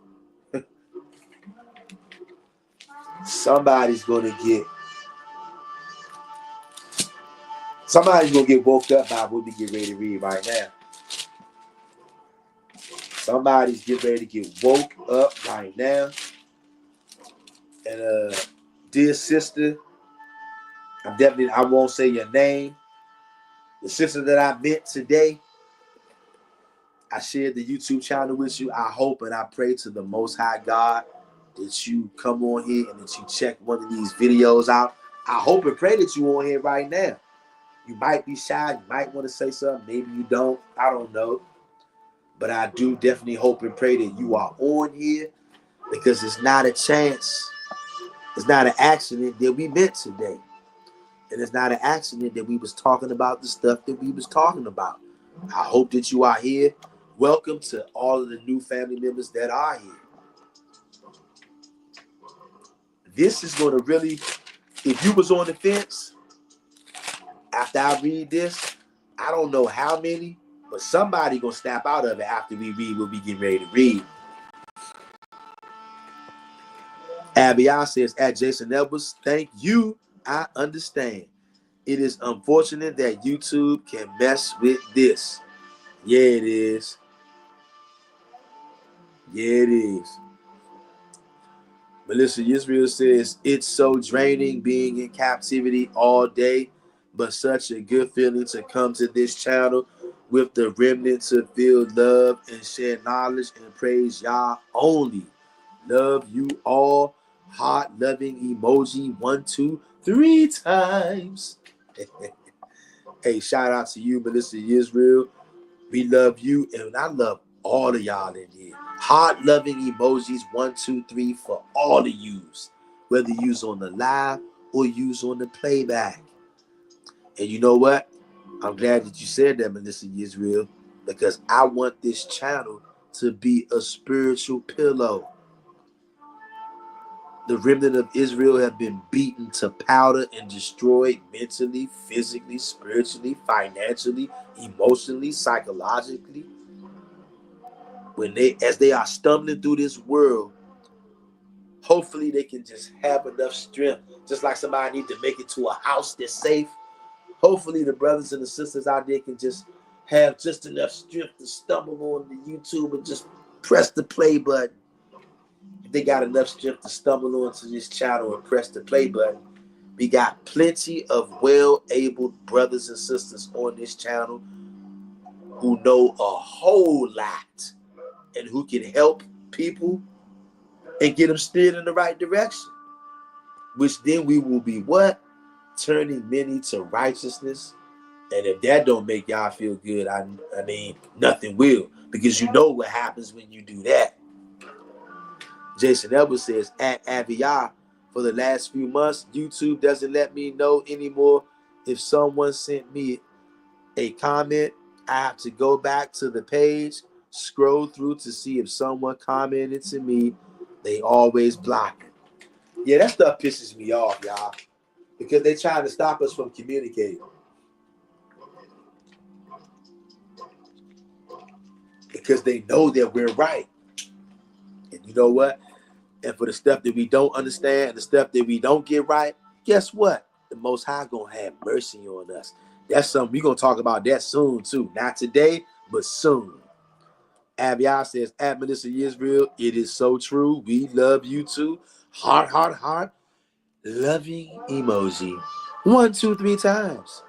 somebody's going to get woke up by what we get ready to read right now. Somebody's getting ready to get woke up right now. And dear sister, I won't say your name. The sister that I met today, I shared the YouTube channel with you. I hope and I pray to the Most High God that you come on here and that you check one of these videos out. I hope and pray that you on here right now. You might be shy. You might want to say something. Maybe you don't. I don't know. But I do definitely hope and pray that you are on here, because it's not a chance. It's not an accident that we met today. And it's not an accident that we was talking about the stuff that we was talking about. I hope that you are here. Welcome to all of the new family members that are here. This is going to really, if you was on the fence, after I read this, I don't know how many, but somebody going to snap out of it after we read what we get ready to read. Abiyah says, at Jason Edwards, thank you. I understand. It is unfortunate that YouTube can mess with this. Yeah, it is. Yeah, it is. Melissa Israel says, it's so draining being in captivity all day, but such a good feeling to come to this channel with the remnant to feel love and share knowledge and praise Yah only. Love you all. Heart loving emoji 1, 2, 3 times. Hey, shout out to you, Melissa Israel. We love you, and I love all of y'all in here. Heart loving emojis 1, 2, 3 for all of yous. whether you use on the live or use on the playback. And you know what? I'm glad that you said that, Melissa Israel, because I want this channel to be a spiritual pillow. The remnant of Israel have been beaten to powder and destroyed mentally, physically, spiritually, financially, emotionally, psychologically. As they are stumbling through this world, hopefully they can just have enough strength, just like somebody need to make it to a house that's safe. Hopefully the brothers and the sisters out there can just have just enough strength to stumble on the YouTube and just press the play button. If they got enough strength to stumble onto this channel and press the play button, we got plenty of well-able brothers and sisters on this channel who know a whole lot and who can help people and get them steered in the right direction. Which then we will be what? Turning many to righteousness. And if that don't make y'all feel good, I mean, nothing will. Because you know what happens when you do that. Jason Edwards says, at Aviyah, for the last few months, YouTube doesn't let me know anymore if someone sent me a comment. I have to go back to the page, scroll through to see if someone commented to me. They always block it. Yeah, that stuff pisses me off, y'all, because they're trying to stop us from communicating. Because they know that we're right. And you know what? And for the stuff that we don't understand, the stuff that we don't get right, guess what? The Most High gonna have mercy on us. That's something we're gonna talk about that soon too. Not today, but soon. Abiyah says, at Melissa Israel, it is so true. We love you too. Heart, heart, heart. Loving emoji. 1, 2, 3 times.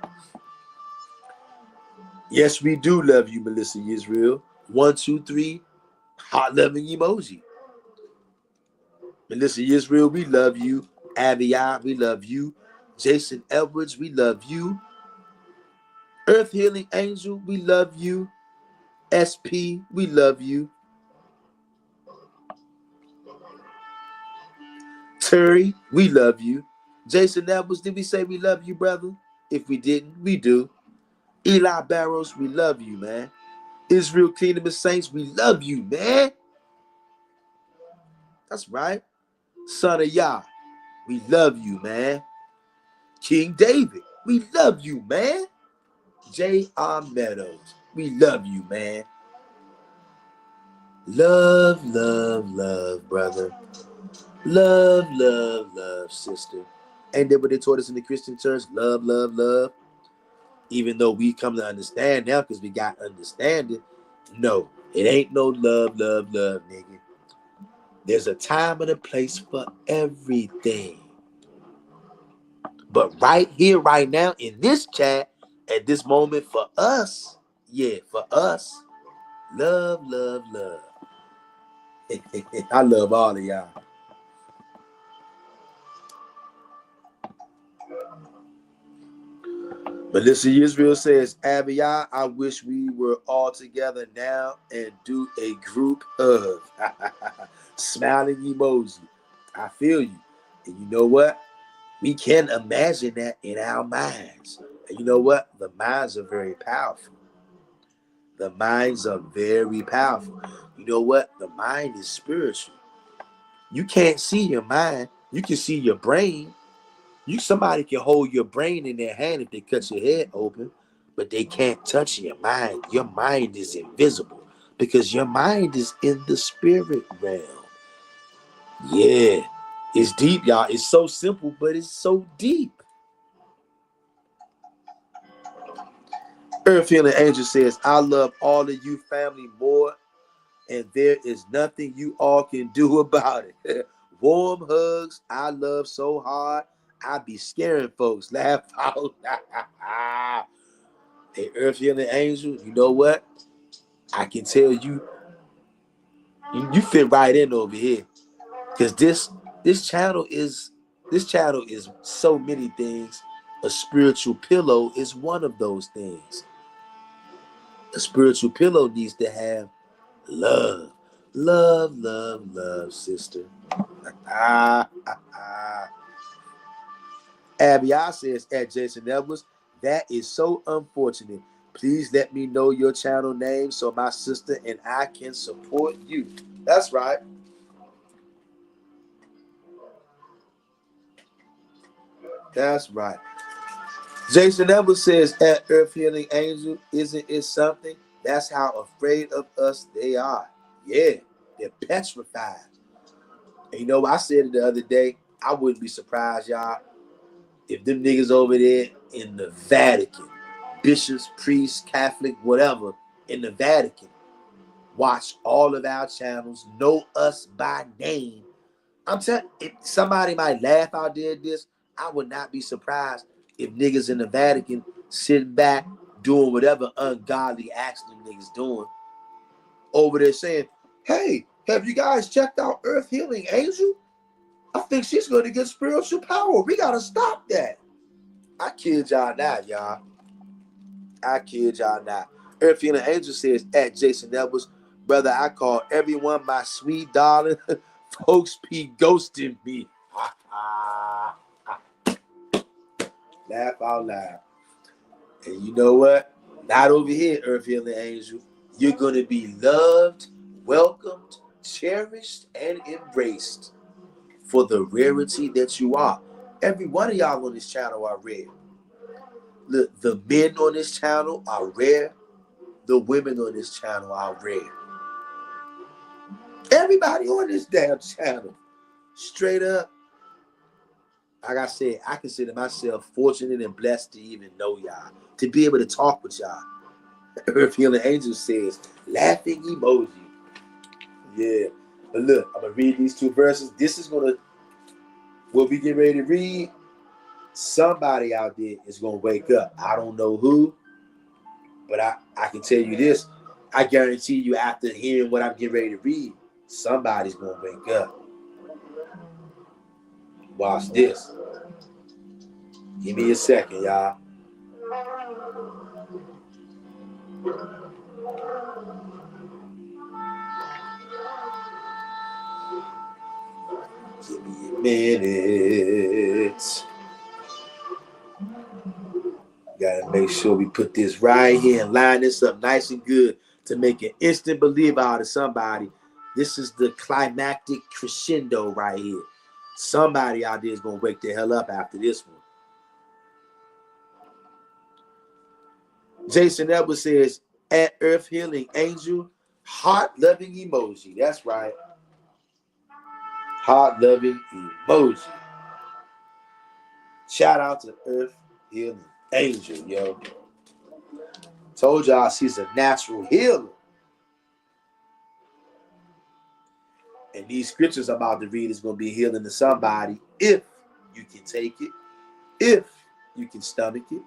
Yes, we do love you, Melissa Israel. 1, 2, 3. Heart loving emoji. Melissa Israel, we love you. Abiyah, we love you. Jason Edwards, we love you. Earth Healing Angel, we love you. SP, we love you. Terry, we love you. Jason Edwards, did we say we love you, brother? If we didn't, we do. Eli Barrows, we love you, man. Israel Kingdom of Saints, we love you, man. That's right. Son of Yah, we love you, man. King David, we love you, man. J.R. Meadows, we love you, man. Love, love, love, brother. Love, love, love, sister. Ain't that what they taught us in the Christian church? Love, love, love. Even though we come to understand now because we got understanding. No, it ain't no love, love, love, nigga. There's a time and a place for everything. But right here, right now, in this chat, at this moment, for us, yeah, for us, love, love, love. I love all of y'all. Melissa Israel says, Abiyah, I wish we were all together now and do a group hug. Smiling emoji. I feel you. And you know what? We can imagine that in our minds. And you know what? The minds are very powerful. The minds are very powerful. You know what? The mind is spiritual. You can't see your mind. You can see your brain. Somebody can hold your brain in their hand if they cut your head open, but they can't touch your mind. Your mind is invisible because your mind is in the spirit realm. Yeah, it's deep, y'all. It's so simple, but it's so deep. Earth Healing Angel says, I love all of you family more, and there is nothing you all can do about it. Warm hugs. I love so hard. I be scaring folks. Laugh out. Hey, Earth Healing Angel, you know what? I can tell you fit right in over here. Because this channel is so many things. A spiritual pillow is one of those things. A spiritual pillow needs to have love. Love, love, love, sister. Abby says at Jason Edwards, that is so unfortunate. Please let me know your channel name so my sister and I can support you. That's right. That's right. Jason Edwards says at Earth Healing Angel, isn't it something? That's how afraid of us they are. Yeah, they're petrified. And you know, I said it the other day, I wouldn't be surprised, y'all, if them niggas over there in the Vatican, bishops, priests, Catholic, whatever, in the Vatican, watch all of our channels, know us by name. I'm telling you, if somebody might laugh out there at this, I would not be surprised if niggas in the Vatican sitting back doing whatever ungodly acts them niggas doing over there saying, hey, have you guys checked out Earth Healing Angel? I think she's going to get spiritual power. We got to stop that. I kid y'all not, y'all. I kid y'all not. Earth Healing Angel says at Jason Edwards, brother, I call everyone my sweet darling. Folks be ghosting me. Laugh out loud. And you know what? Not over here, Earth Healing Angel. You're going to be loved, welcomed, cherished, and embraced for the rarity that you are. Every one of y'all on this channel are rare. Look, the men on this channel are rare. The women on this channel are rare. Everybody on this damn channel, straight up. Like I said, I consider myself fortunate and blessed to even know y'all, to be able to talk with y'all. Earth Healing Angel says, laughing emoji. Yeah. But look, I'm going to read these two verses. This is going to, what we get ready to read, somebody out there is going to wake up. I don't know who, but I can tell you this. I guarantee you after hearing what I'm getting ready to read, somebody's going to wake up. Watch this. Give me a second, y'all. Give me a minute. Gotta make sure we put this right here and line this up nice and good to make an instant believer out of somebody. This is the climactic crescendo right here. Somebody out there is going to wake the hell up after this one. Jason Edwards says, at Earth Healing Angel, heart-loving emoji. That's right. Heart-loving emoji. Shout out to Earth Healing Angel, yo. Told y'all she's a natural healer. And these scriptures I'm about to read is going to be healing to somebody if you can take it, if you can stomach it.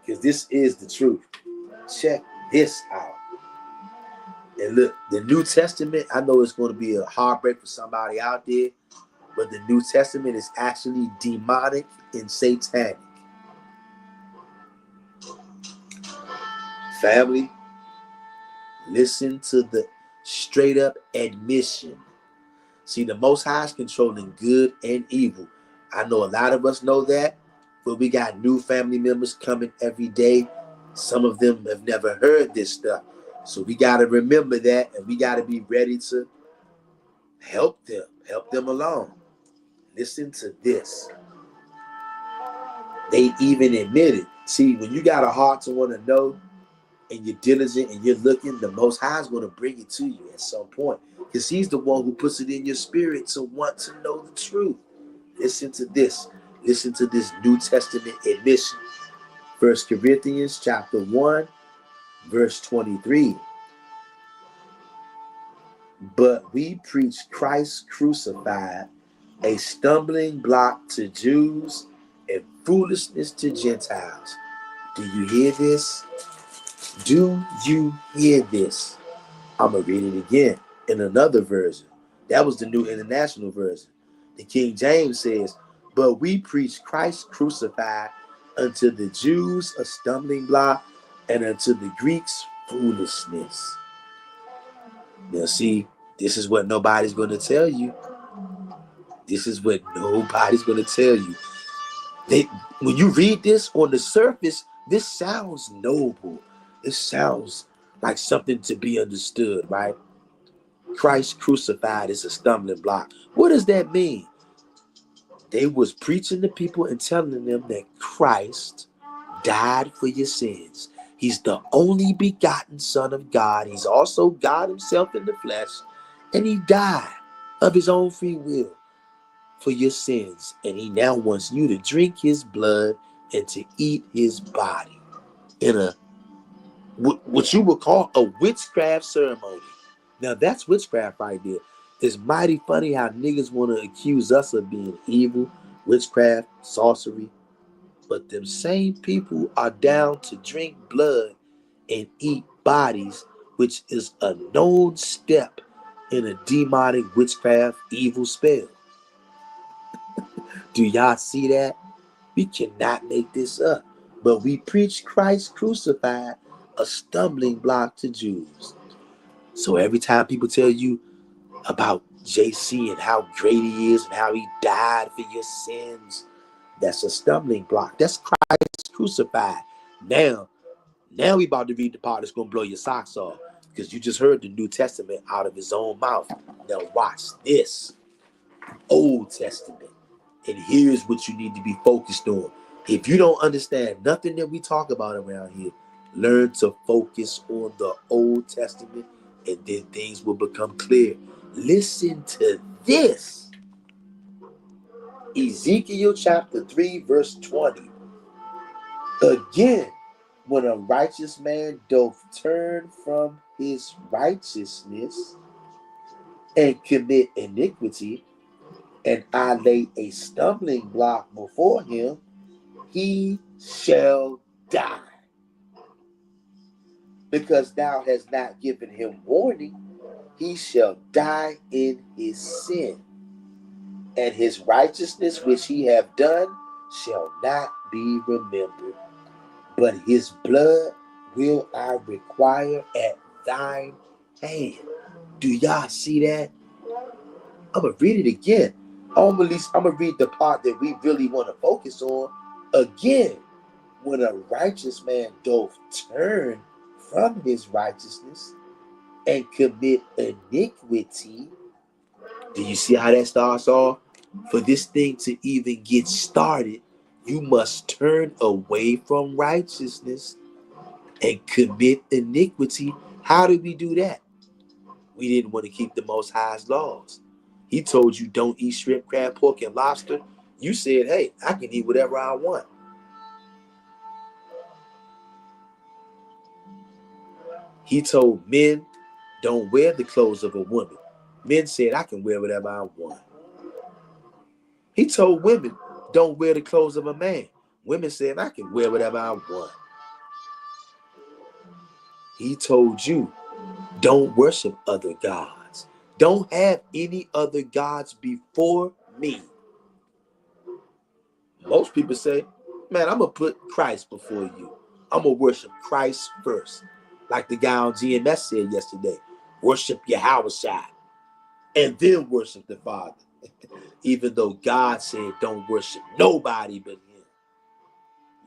Because this is the truth. Check this out. And look, the New Testament, I know it's going to be a heartbreak for somebody out there, but the New Testament is actually demonic and satanic. Family, listen to the straight up admission. See, the Most High is controlling good and evil. I know a lot of us know that, but we got new family members coming every day. Some of them have never heard this stuff. So we got to remember that, and we got to be ready to help them along. Listen to this. They even admit it. See, when you got a heart to want to know, and you're diligent and you're looking, the Most High is going to bring it to you at some point. Because he's the one who puts it in your spirit to want to know the truth. Listen to this. Listen to this New Testament admission. 1 Corinthians chapter 1, verse 23. But we preach Christ crucified, a stumbling block to Jews and foolishness to Gentiles. Do you hear this? Do you hear this? I'm going to read it again in another version. That was the New International Version. The King James says, but we preach Christ crucified, unto the Jews a stumbling block, and unto the Greeks foolishness. Now see, this is what nobody's going to tell you. This is what nobody's going to tell you. When you read this on the surface, this sounds noble. It sounds like something to be understood, right? Christ crucified is a stumbling block. What does that mean? They was preaching to people and telling them that Christ died for your sins. He's the only begotten Son of God. He's also God himself in the flesh. And he died of his own free will for your sins. And he now wants you to drink his blood and to eat his body in a what you would call a witchcraft ceremony. Now that's witchcraft right there. It's mighty funny how niggas want to accuse us of being evil, witchcraft, sorcery. But them same people are down to drink blood and eat bodies, which is a known step in a demonic witchcraft evil spell. Do y'all see that? We cannot make this up. But we preach Christ crucified, a stumbling block to Jews. So every time people tell you about JC and how great he is and how he died for your sins, that's a stumbling block. That's Christ crucified. Now we about to read the part that's going to blow your socks off, because you just heard the New Testament out of his own mouth. Now watch this. Old Testament. And here's what you need to be focused on. If you don't understand nothing that we talk about around here, learn to focus on the Old Testament, and then things will become clear. Listen to this. Ezekiel chapter 3, verse 20. Again, when a righteous man doth turn from his righteousness and commit iniquity, and I lay a stumbling block before him, he shall die. Because thou hast not given him warning, he shall die in his sin. And his righteousness which he have done shall not be remembered. But his blood will I require at thine hand. Do y'all see that? I'm going to read it again. I'm going to read the part that we really want to focus on. Again, when a righteous man doth turn from his righteousness and commit iniquity. Do you see how that starts off? For this thing to even get started, you must turn away from righteousness and commit iniquity. How did we do that? We didn't want to keep the Most High's laws. He told you don't eat shrimp, crab, pork, and lobster. You said, hey, I can eat whatever I want. He told men, don't wear the clothes of a woman. Men said, I can wear whatever I want. He told women, don't wear the clothes of a man. Women said, I can wear whatever I want. He told you, don't worship other gods. Don't have any other gods before me. Most people say, man, I'm going to put Christ before you. I'm going to worship Christ first. Like the guy on GMS said yesterday, worship Yahushua and then worship the Father. Even though God said don't worship nobody but him.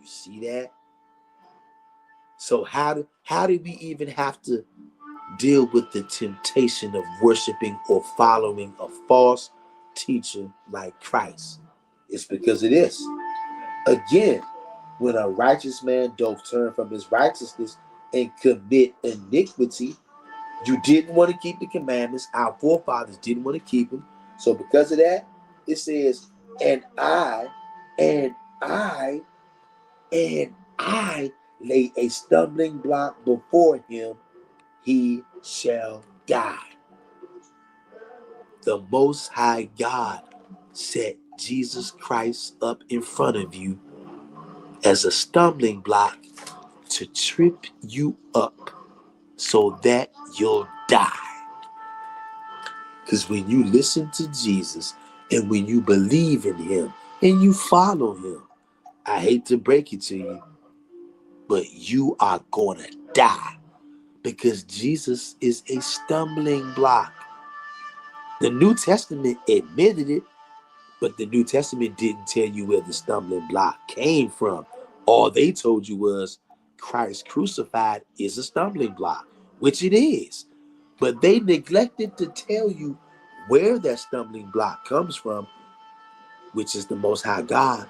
You see that? So how did we even have to deal with the temptation of worshiping or following a false teacher like Christ? It's because of this. Again, when a righteous man doth turn from his righteousness and commit iniquity, you didn't want to keep the commandments. Our forefathers didn't want to keep them. So because of that, it says, and I lay a stumbling block before him, he shall die. The Most High God set Jesus Christ up in front of you as a stumbling block to trip you up so that you'll die. Because when you listen to Jesus and when you believe in him and you follow him, I hate to break it to you, but you are going to die because Jesus is a stumbling block. The New Testament admitted it. But the New Testament didn't tell you where the stumbling block came from. All they told you was Christ crucified is a stumbling block, which it is. But they neglected to tell you where that stumbling block comes from, which is the Most High God.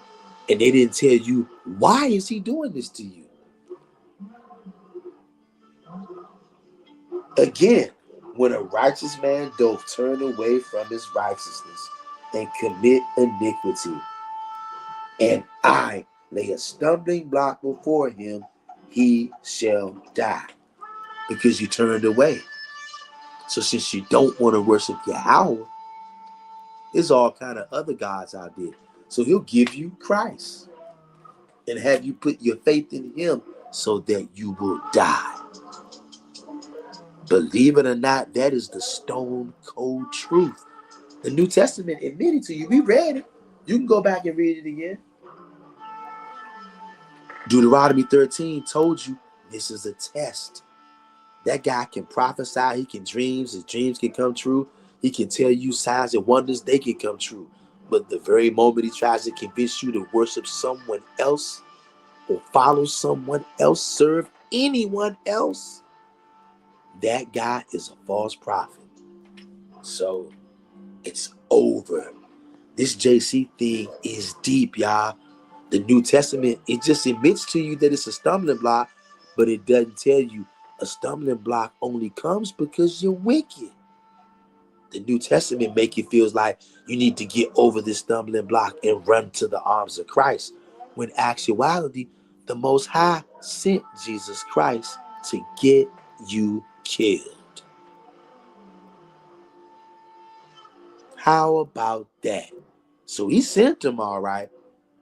And they didn't tell you, why is he doing this to you? Again, when a righteous man doth turn away from his righteousness and commit iniquity, and I lay a stumbling block before him, he shall die. Because you turned away. So since you don't want to worship Yahweh, there's all kind of other gods out there. So he'll give you Christ and have you put your faith in him so that you will die. Believe it or not, that is the stone cold truth. The New Testament admitted to you. We read it. You can go back and read it again. Deuteronomy 13 told you this is a test. That guy can prophesy. He can dreams. His dreams can come true. He can tell you signs and wonders. They can come true. But the very moment he tries to convince you to worship someone else or follow someone else, serve anyone else, that guy is a false prophet. So it's over. This JC thing is deep, y'all. The New Testament, it just admits to you that it's a stumbling block, but it doesn't tell you a stumbling block only comes because you're wicked. The New Testament make you feel like you need to get over this stumbling block and run to the arms of Christ. When actuality, the Most High sent Jesus Christ to get you killed. How about that? So he sent him, all right.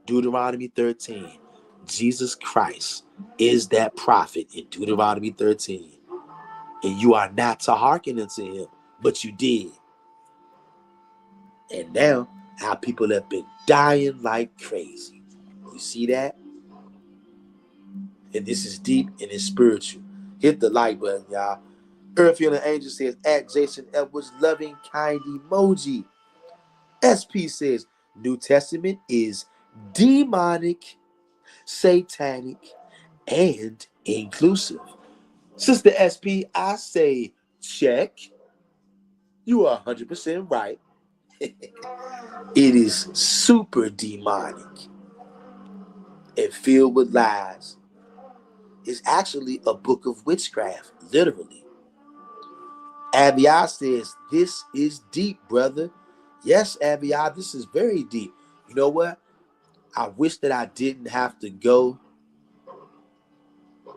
Deuteronomy 13. Jesus Christ is that prophet in Deuteronomy 13. And you are not to hearken unto him, but you did. And now our people have been dying like crazy. You see that? And this is deep and it's spiritual. Hit the like button, y'all. Earth Healing Angel says, at Jason Edwards, loving kind emoji. SP says, New Testament is demonic, satanic, and inclusive. Sister SP, I say check. You are 100% right. It is super demonic and filled with lies. It's actually a book of witchcraft, literally. Abiyah says, this is deep, brother. Yes, Abiyah, this is very deep. You know what? I wish that I didn't have to go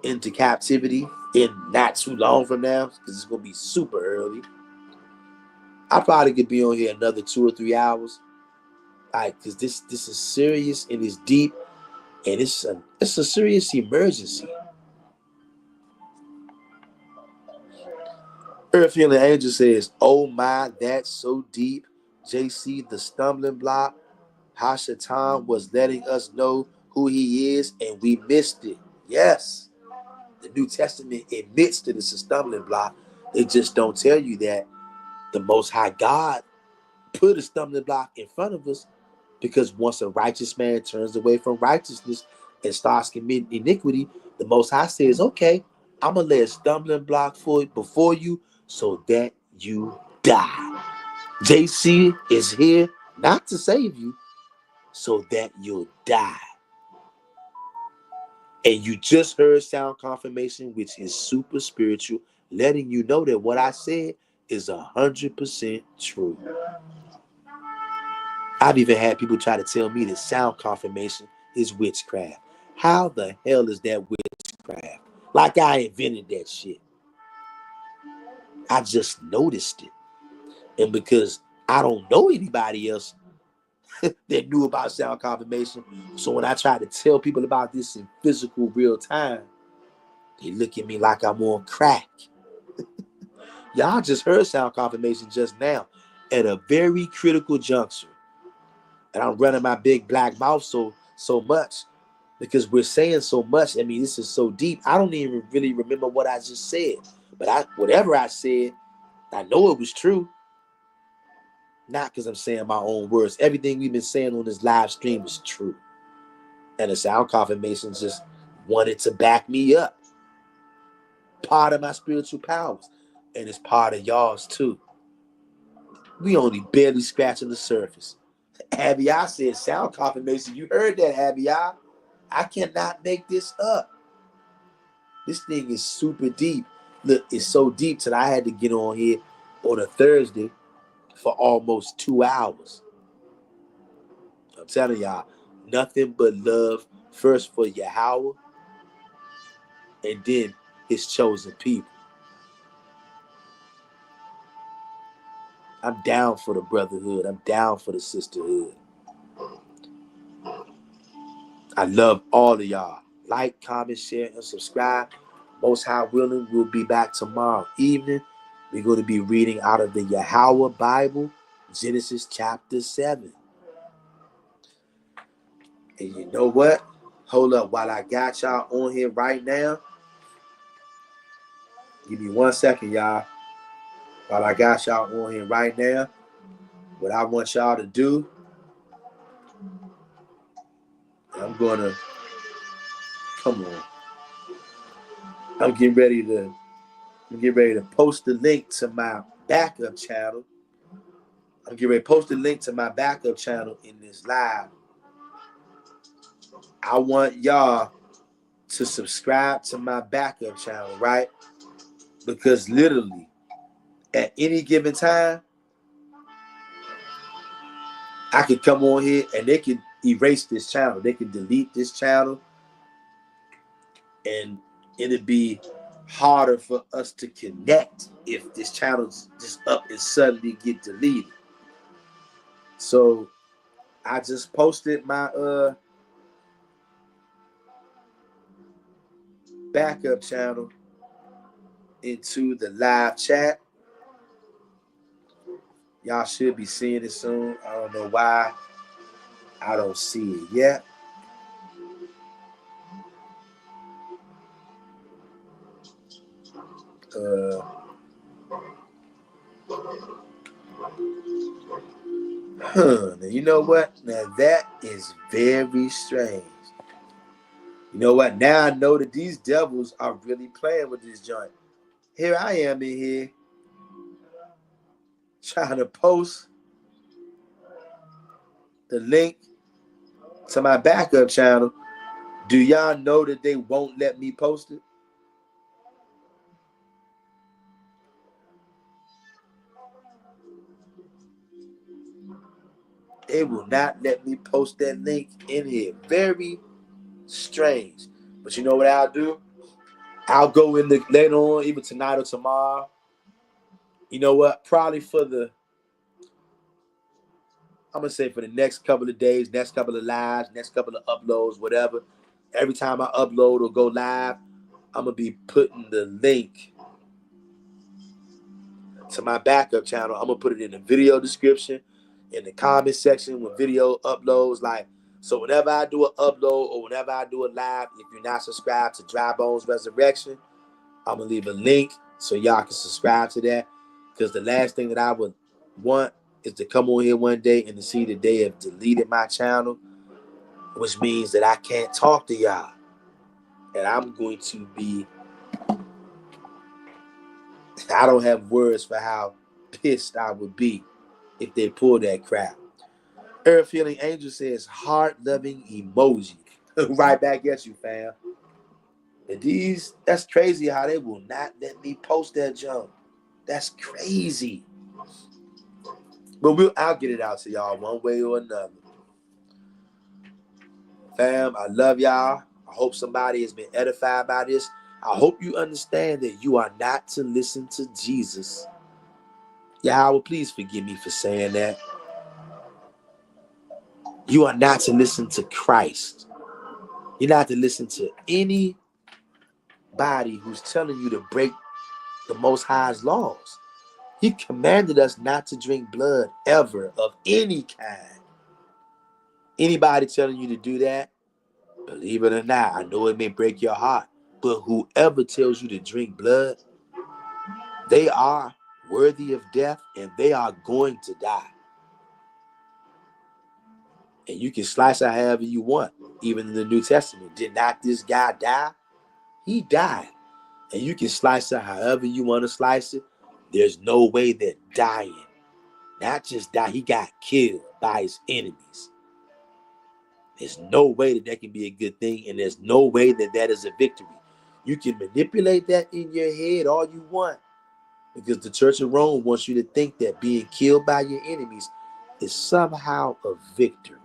into captivity in not too long from now, because it's going to be super early. I probably could be on here another 2 or 3 hours. Like, because this is serious and it's deep, and it's a serious emergency. Earth Healing Angel says, oh my, that's so deep. JC, the stumbling block. Hashatan was letting us know who he is, and we missed it. Yes. The New Testament admits that it's a stumbling block. It just don't tell you that the Most High God put a stumbling block in front of us, because once a righteous man turns away from righteousness and starts committing iniquity, the Most High says, okay, I'm going to lay a stumbling block before you so that you die. JC is here not to save you, so that you'll die. And you just heard sound confirmation, which is super spiritual, letting you know that what I said is 100% true. I've even had people try to tell me that sound confirmation is witchcraft. How the hell is that witchcraft? Like I invented that shit. I just noticed it. And because I don't know anybody else that knew about sound confirmation, so when I try to tell people about this in physical real time, they look at me like I'm on crack. Y'all just heard sound confirmation just now at a very critical juncture. And I'm running my big black mouth so much because we're saying so much. I mean, this is so deep. I don't even really remember what I just said. But whatever I said, I know it was true. Not because I'm saying my own words. Everything we've been saying on this live stream is true. And the Sound Confirmations just wanted to back me up. Part of my spiritual powers. And it's part of y'all's too. We only barely scratching the surface. Abby, I said Sound Confirmation. You heard that, Abby? I cannot make this up. This thing is super deep. Look, it's so deep that I had to get on here on a Thursday for almost 2 hours. I'm telling y'all, nothing but love first for Yahweh and then his chosen people. I'm down for the brotherhood. I'm down for the sisterhood. I love all of y'all. Like, comment, share, and subscribe. Most High willing, we'll be back tomorrow evening. We're going to be reading out of the Yahweh Bible, Genesis chapter 7. And you know what? Hold up. While I got y'all on here right now, give me 1 second, y'all. While I got y'all on here right now, what I want y'all to do, I'm going to, come on. I'm getting ready to post the link to my backup channel. I'm getting ready to post the link to my backup channel in this live. I want y'all to subscribe to my backup channel, right? Because literally, at any given time, I could come on here and they could erase this channel. They could delete this channel, and it'd be harder for us to connect if this channel's just up and suddenly get deleted. So I just posted my backup channel into the live chat. Y'all should be seeing it soon. I don't know why I don't see it yet. Now, you know what? Now that is very strange. You know what? Now I know that these devils are really playing with this joint. Here I am in here trying to post the link to my backup channel. Do y'all know that they won't let me post it? They will not let me post that link in here. Very strange. But you know what I'll do? I'll go in the later on, even tonight or tomorrow. You know what? Probably for the, I'm going to say for the next couple of days, next couple of lives, next couple of uploads, whatever. Every time I upload or go live, I'm going to be putting the link to my backup channel. I'm going to put it in the video description, in the comment section when video uploads. Like, so whenever I do an upload or whenever I do a live, if you're not subscribed to Dry Bones Resurrection, I'm going to leave a link so y'all can subscribe to that. Because the last thing that I would want is to come on here one day and to see that they have deleted my channel, which means that I can't talk to y'all. And I'm going to be, I don't have words for how pissed I would be if they pull that crap. Earth Healing Angel says heart-loving emoji. Right back at you, fam. And that's crazy how they will not let me post that junk. That's crazy. But I'll get it out to y'all one way or another. Fam, I love y'all. I hope somebody has been edified by this. I hope you understand that you are not to listen to Jesus. Yahweh, please forgive me for saying that. You are not to listen to Christ. You're not to listen to anybody who's telling you to break the Most High's laws. He commanded us not to drink blood ever of any kind. Anybody telling you to do that, believe it or not, I know it may break your heart, but whoever tells you to drink blood, they are worthy of death and they are going to die. And you can slice it however you want. Even in the New Testament, did not this guy die? He died. And you can slice it however you want to slice it. There's no way that dying, not just die, he got killed by his enemies. There's no way that can be a good thing, and there's no way that is a victory. You can manipulate that in your head all you want, because the Church of Rome wants you to think that being killed by your enemies is somehow a victory.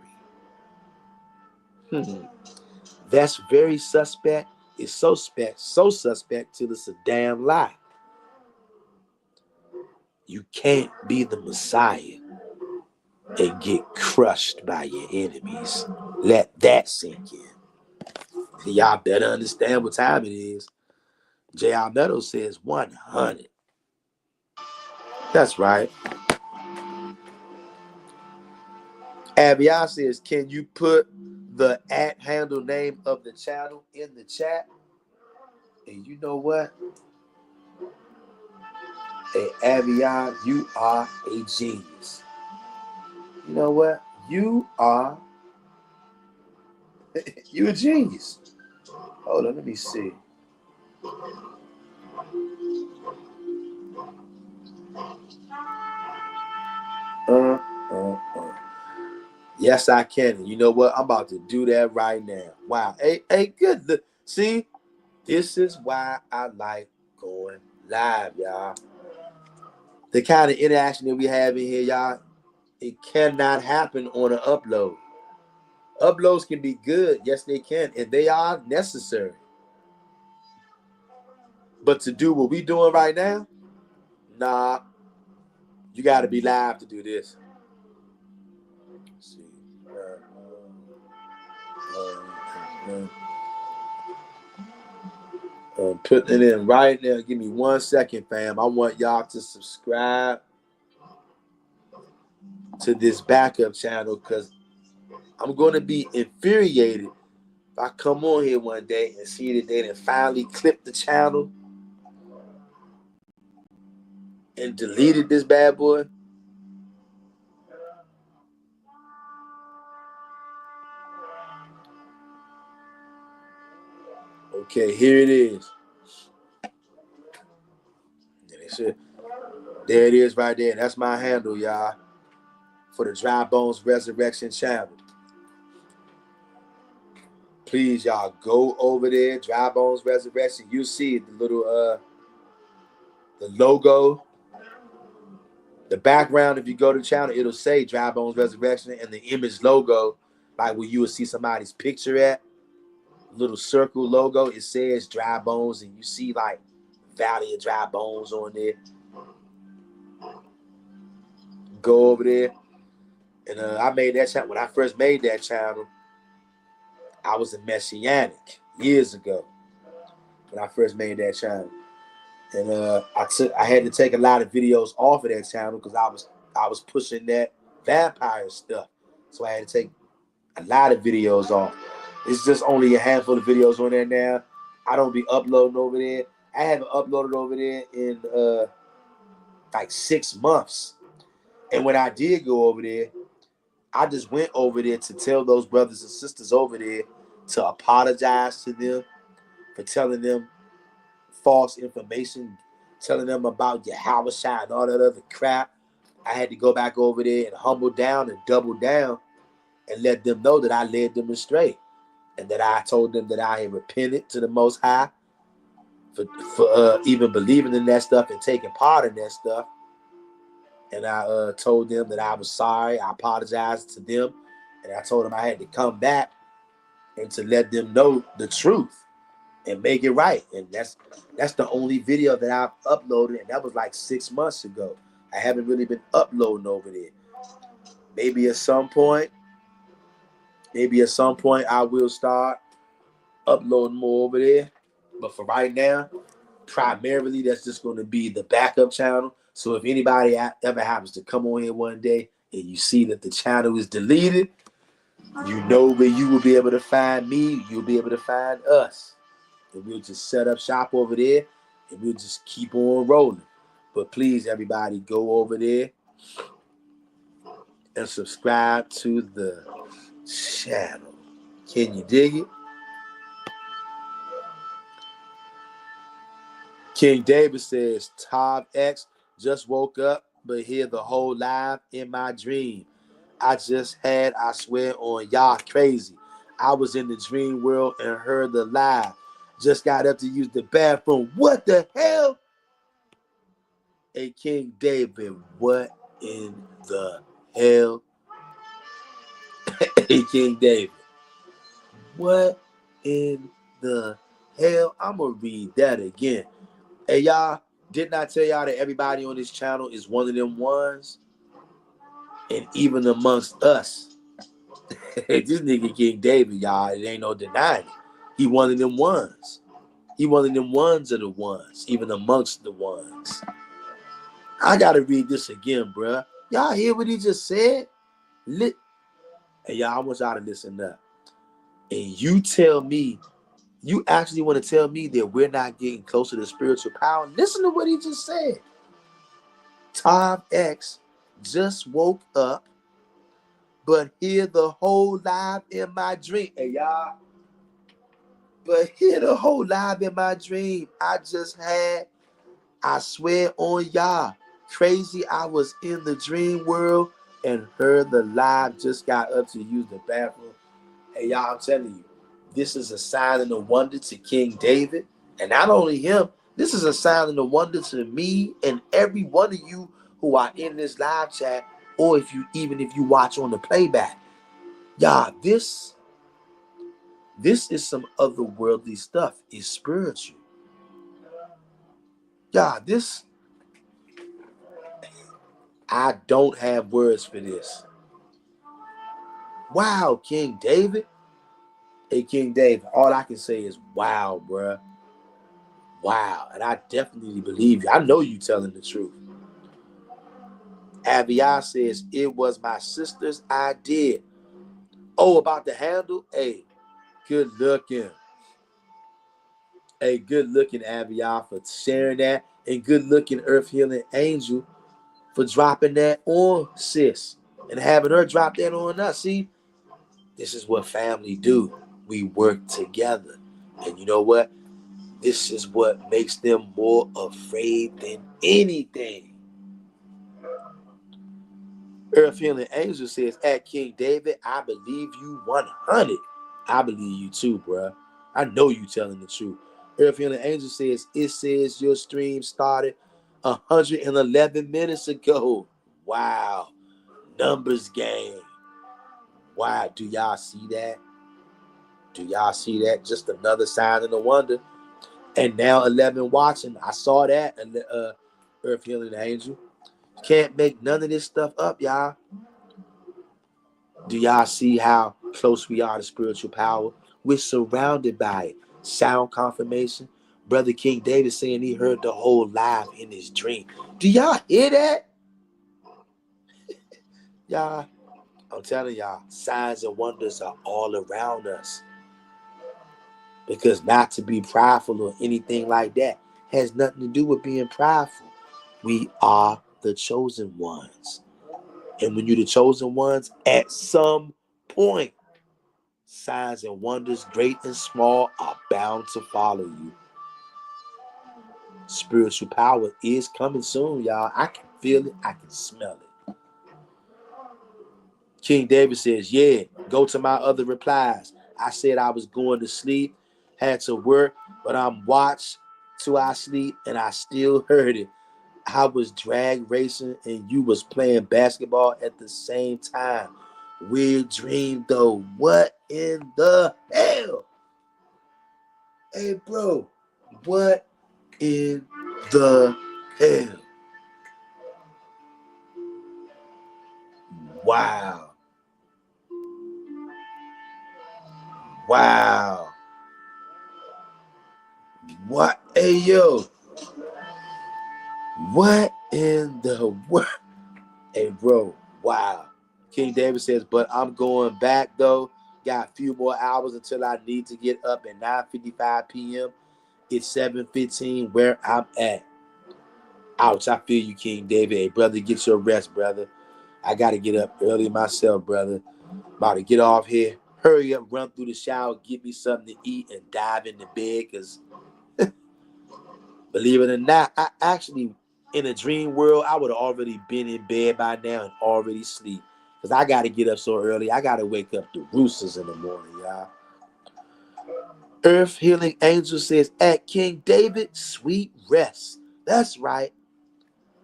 That's very suspect. It's so suspect till it's a damn lie. You can't be the Messiah and get crushed by your enemies. Let that sink in. Y'all better understand what time it is. J.R. Meadows says 100. That's right. Avion says, can you put the @ name of the channel in the chat? And you know what? Hey, Avion, you are a genius. You know what? You a genius. Hold on, let me see. Yes, I can. You know what? I'm about to do that right now. Wow. Hey, good. See, this is why I like going live, y'all. The kind of interaction that we have in here, y'all, it cannot happen on an upload. Uploads can be good. Yes, they can. And they are necessary. But to do what we doing right now, nah, you got to be live to do this. Let's see. Putting it in right now. Give me 1 second, fam. I want y'all to subscribe to this backup channel, because I'm going to be infuriated if I come on here one day and see that they done finally clipped the channel and deleted this bad boy. Okay, here it is. There it is right there. That's my handle, y'all, for the Dry Bones Resurrection channel. Please, y'all, go over there, Dry Bones Resurrection. You see the little the logo, the background. If you go to the channel, it'll say Dry Bones Resurrection, and the image logo, like where you would see somebody's picture at, little circle logo, it says Dry Bones, and you see like Valley of Dry Bones on there. Go over there. And I made that channel. When I first made that channel, I was a Messianic years ago when I first made that channel. And I had to take a lot of videos off of that channel because I was pushing that vampire stuff. So I had to take a lot of videos off. It's just only a handful of videos on there now. I don't be uploading over there. I haven't uploaded over there in like 6 months. And when I did go over there, I just went over there to tell those brothers and sisters over there to apologize to them for telling them false information, telling them about Yahushua and all that other crap. I had to go back over there and humble down and double down and let them know that I led them astray, and that I told them that I had repented to the Most High for even believing in that stuff and taking part in that stuff. And I told them that I was sorry. I apologized to them, and I told them I had to come back and to let them know the truth and make it right. And that's the only video that I've uploaded, and that was like 6 months ago. I haven't really been uploading over there. Maybe at some point I will start uploading more over there. But for right now, primarily that's just going to be the backup channel. So if anybody ever happens to come on here one day and you see that the channel is deleted, you know where you will be able to find me. You'll be able to find us. And we'll just set up shop over there and we'll just keep on rolling. But please, everybody, go over there and subscribe to the shadow. Can you dig it? King David says, Tav X just woke up, but hear the whole live in my dream. I swear on y'all crazy. I was in the dream world and heard the live. Just got up to use the bathroom. What the hell? Hey, King David, what in the hell? Hey, King David, what in the hell? I'm going to read that again. Hey, y'all, didn't I tell y'all that everybody on this channel is one of them ones? And even amongst us, this nigga King David, y'all, it ain't no denying it. He one of them ones. He one of them ones of the ones, even amongst the ones. I got to read this again, bruh. Y'all hear what he just said? Hey, y'all, I want y'all to listen up. And you tell me, you actually want to tell me that we're not getting closer to spiritual power? Listen to what he just said. Tav X just woke up, but hear the whole live in my dream. Hey, y'all. But hear the whole live in my dream. I swear on y'all, crazy. I was in the dream world and heard the live, just got up to use the bathroom. Hey, y'all, I'm telling you, this is a sign and a wonder to King David. And not only him, this is a sign and a wonder to me and every one of you who are in this live chat, or if you watch on the playback. Y'all, this is some otherworldly stuff. It's spiritual. Y'all, I don't have words for this. Wow, King David. Hey, King David, all I can say is wow, bruh. Wow. And I definitely believe you. I know you telling the truth. Avia says, it was my sister's idea. Oh, about the handle? Hey, good looking. Hey, good looking, Avia, for sharing that. And good looking, Earth Healing Angel, for dropping that on sis. And having her drop that on us. See, this is what family do. We work together. And you know what? This is what makes them more afraid than anything. Earth Healing Angel says, at King David, I believe you 100. I believe you too, bruh. I know you telling the truth. Earth Healing Angel says, it says your stream started 111 minutes ago. Wow. Numbers game. Wow. Do y'all see that? Do y'all see that? Just another sign and a wonder. And now 11 watching. I saw that. And Earth Healing Angel. Can't make none of this stuff up, y'all. Do y'all see how close we are to spiritual power? We're surrounded by it. Sound confirmation. Brother King David saying he heard the whole live in his dream. Do y'all hear that? Y'all, I'm telling y'all, signs and wonders are all around us. Because not to be prideful or anything like that has nothing to do with being prideful. We are the chosen ones. And when you're the chosen ones, at some point, signs and wonders, great and small, are bound to follow you. Spiritual power is coming soon, y'all. I can feel it. I can smell it. King David says, yeah, go to my other replies. I said I was going to sleep, had to work, but I'm watched till I sleep, and I still heard it. I was drag racing, and you was playing basketball at the same time. Weird dream, though. What in the hell? Hey, bro, what in the hell? Wow. Wow. What? Hey, yo. What in the world? Hey, bro. Wow. King David says, but I'm going back, though. Got a few more hours until I need to get up at 9:55 p.m. It's 7:15 where I'm at. Ouch, I feel you, King David. Hey, brother, get your rest, brother. I got to get up early myself, brother. About to get off here. Hurry up, run through the shower, get me something to eat, and dive into bed. Because believe it or not, I actually, in a dream world, I would have already been in bed by now and already sleep. Because I got to get up so early. I got to wake up the roosters in the morning, y'all. Earth Healing Angel says, at King David, sweet rest. That's right.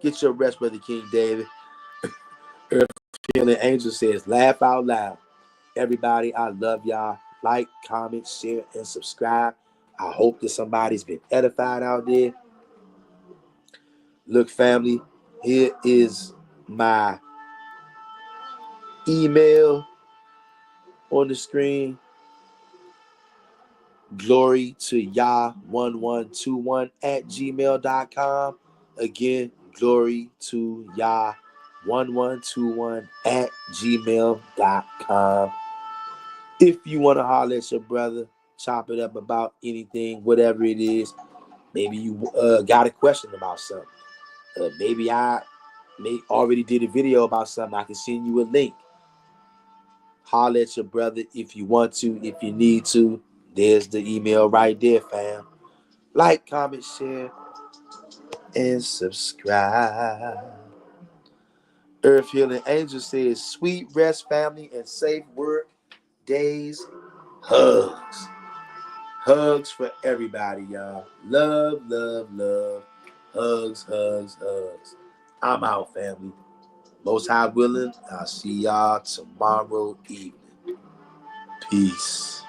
Get your rest, Brother King David. Earth Healing Angel says, laugh out loud. Everybody, I love y'all. Like, comment, share, and subscribe. I hope that somebody's been edified out there. Look, family, here is my email on the screen. Glory to Yah1121 at gmail.com. Again, glory to Yah1121 at gmail.com. If you want to holler at your brother, chop it up about anything, whatever it is. Maybe you got a question about something. Maybe I already did a video about something. I can send you a link. Holler at your brother if you want to, if you need to. There's the email right there, fam. Like, comment, share, and subscribe. Earth Healing Angel says, sweet rest, family, and safe work days. Hugs. Hugs for everybody, y'all. Love, love, love. Hugs, hugs, hugs. I'm out, family. Most High willing, I'll see y'all tomorrow evening. Peace.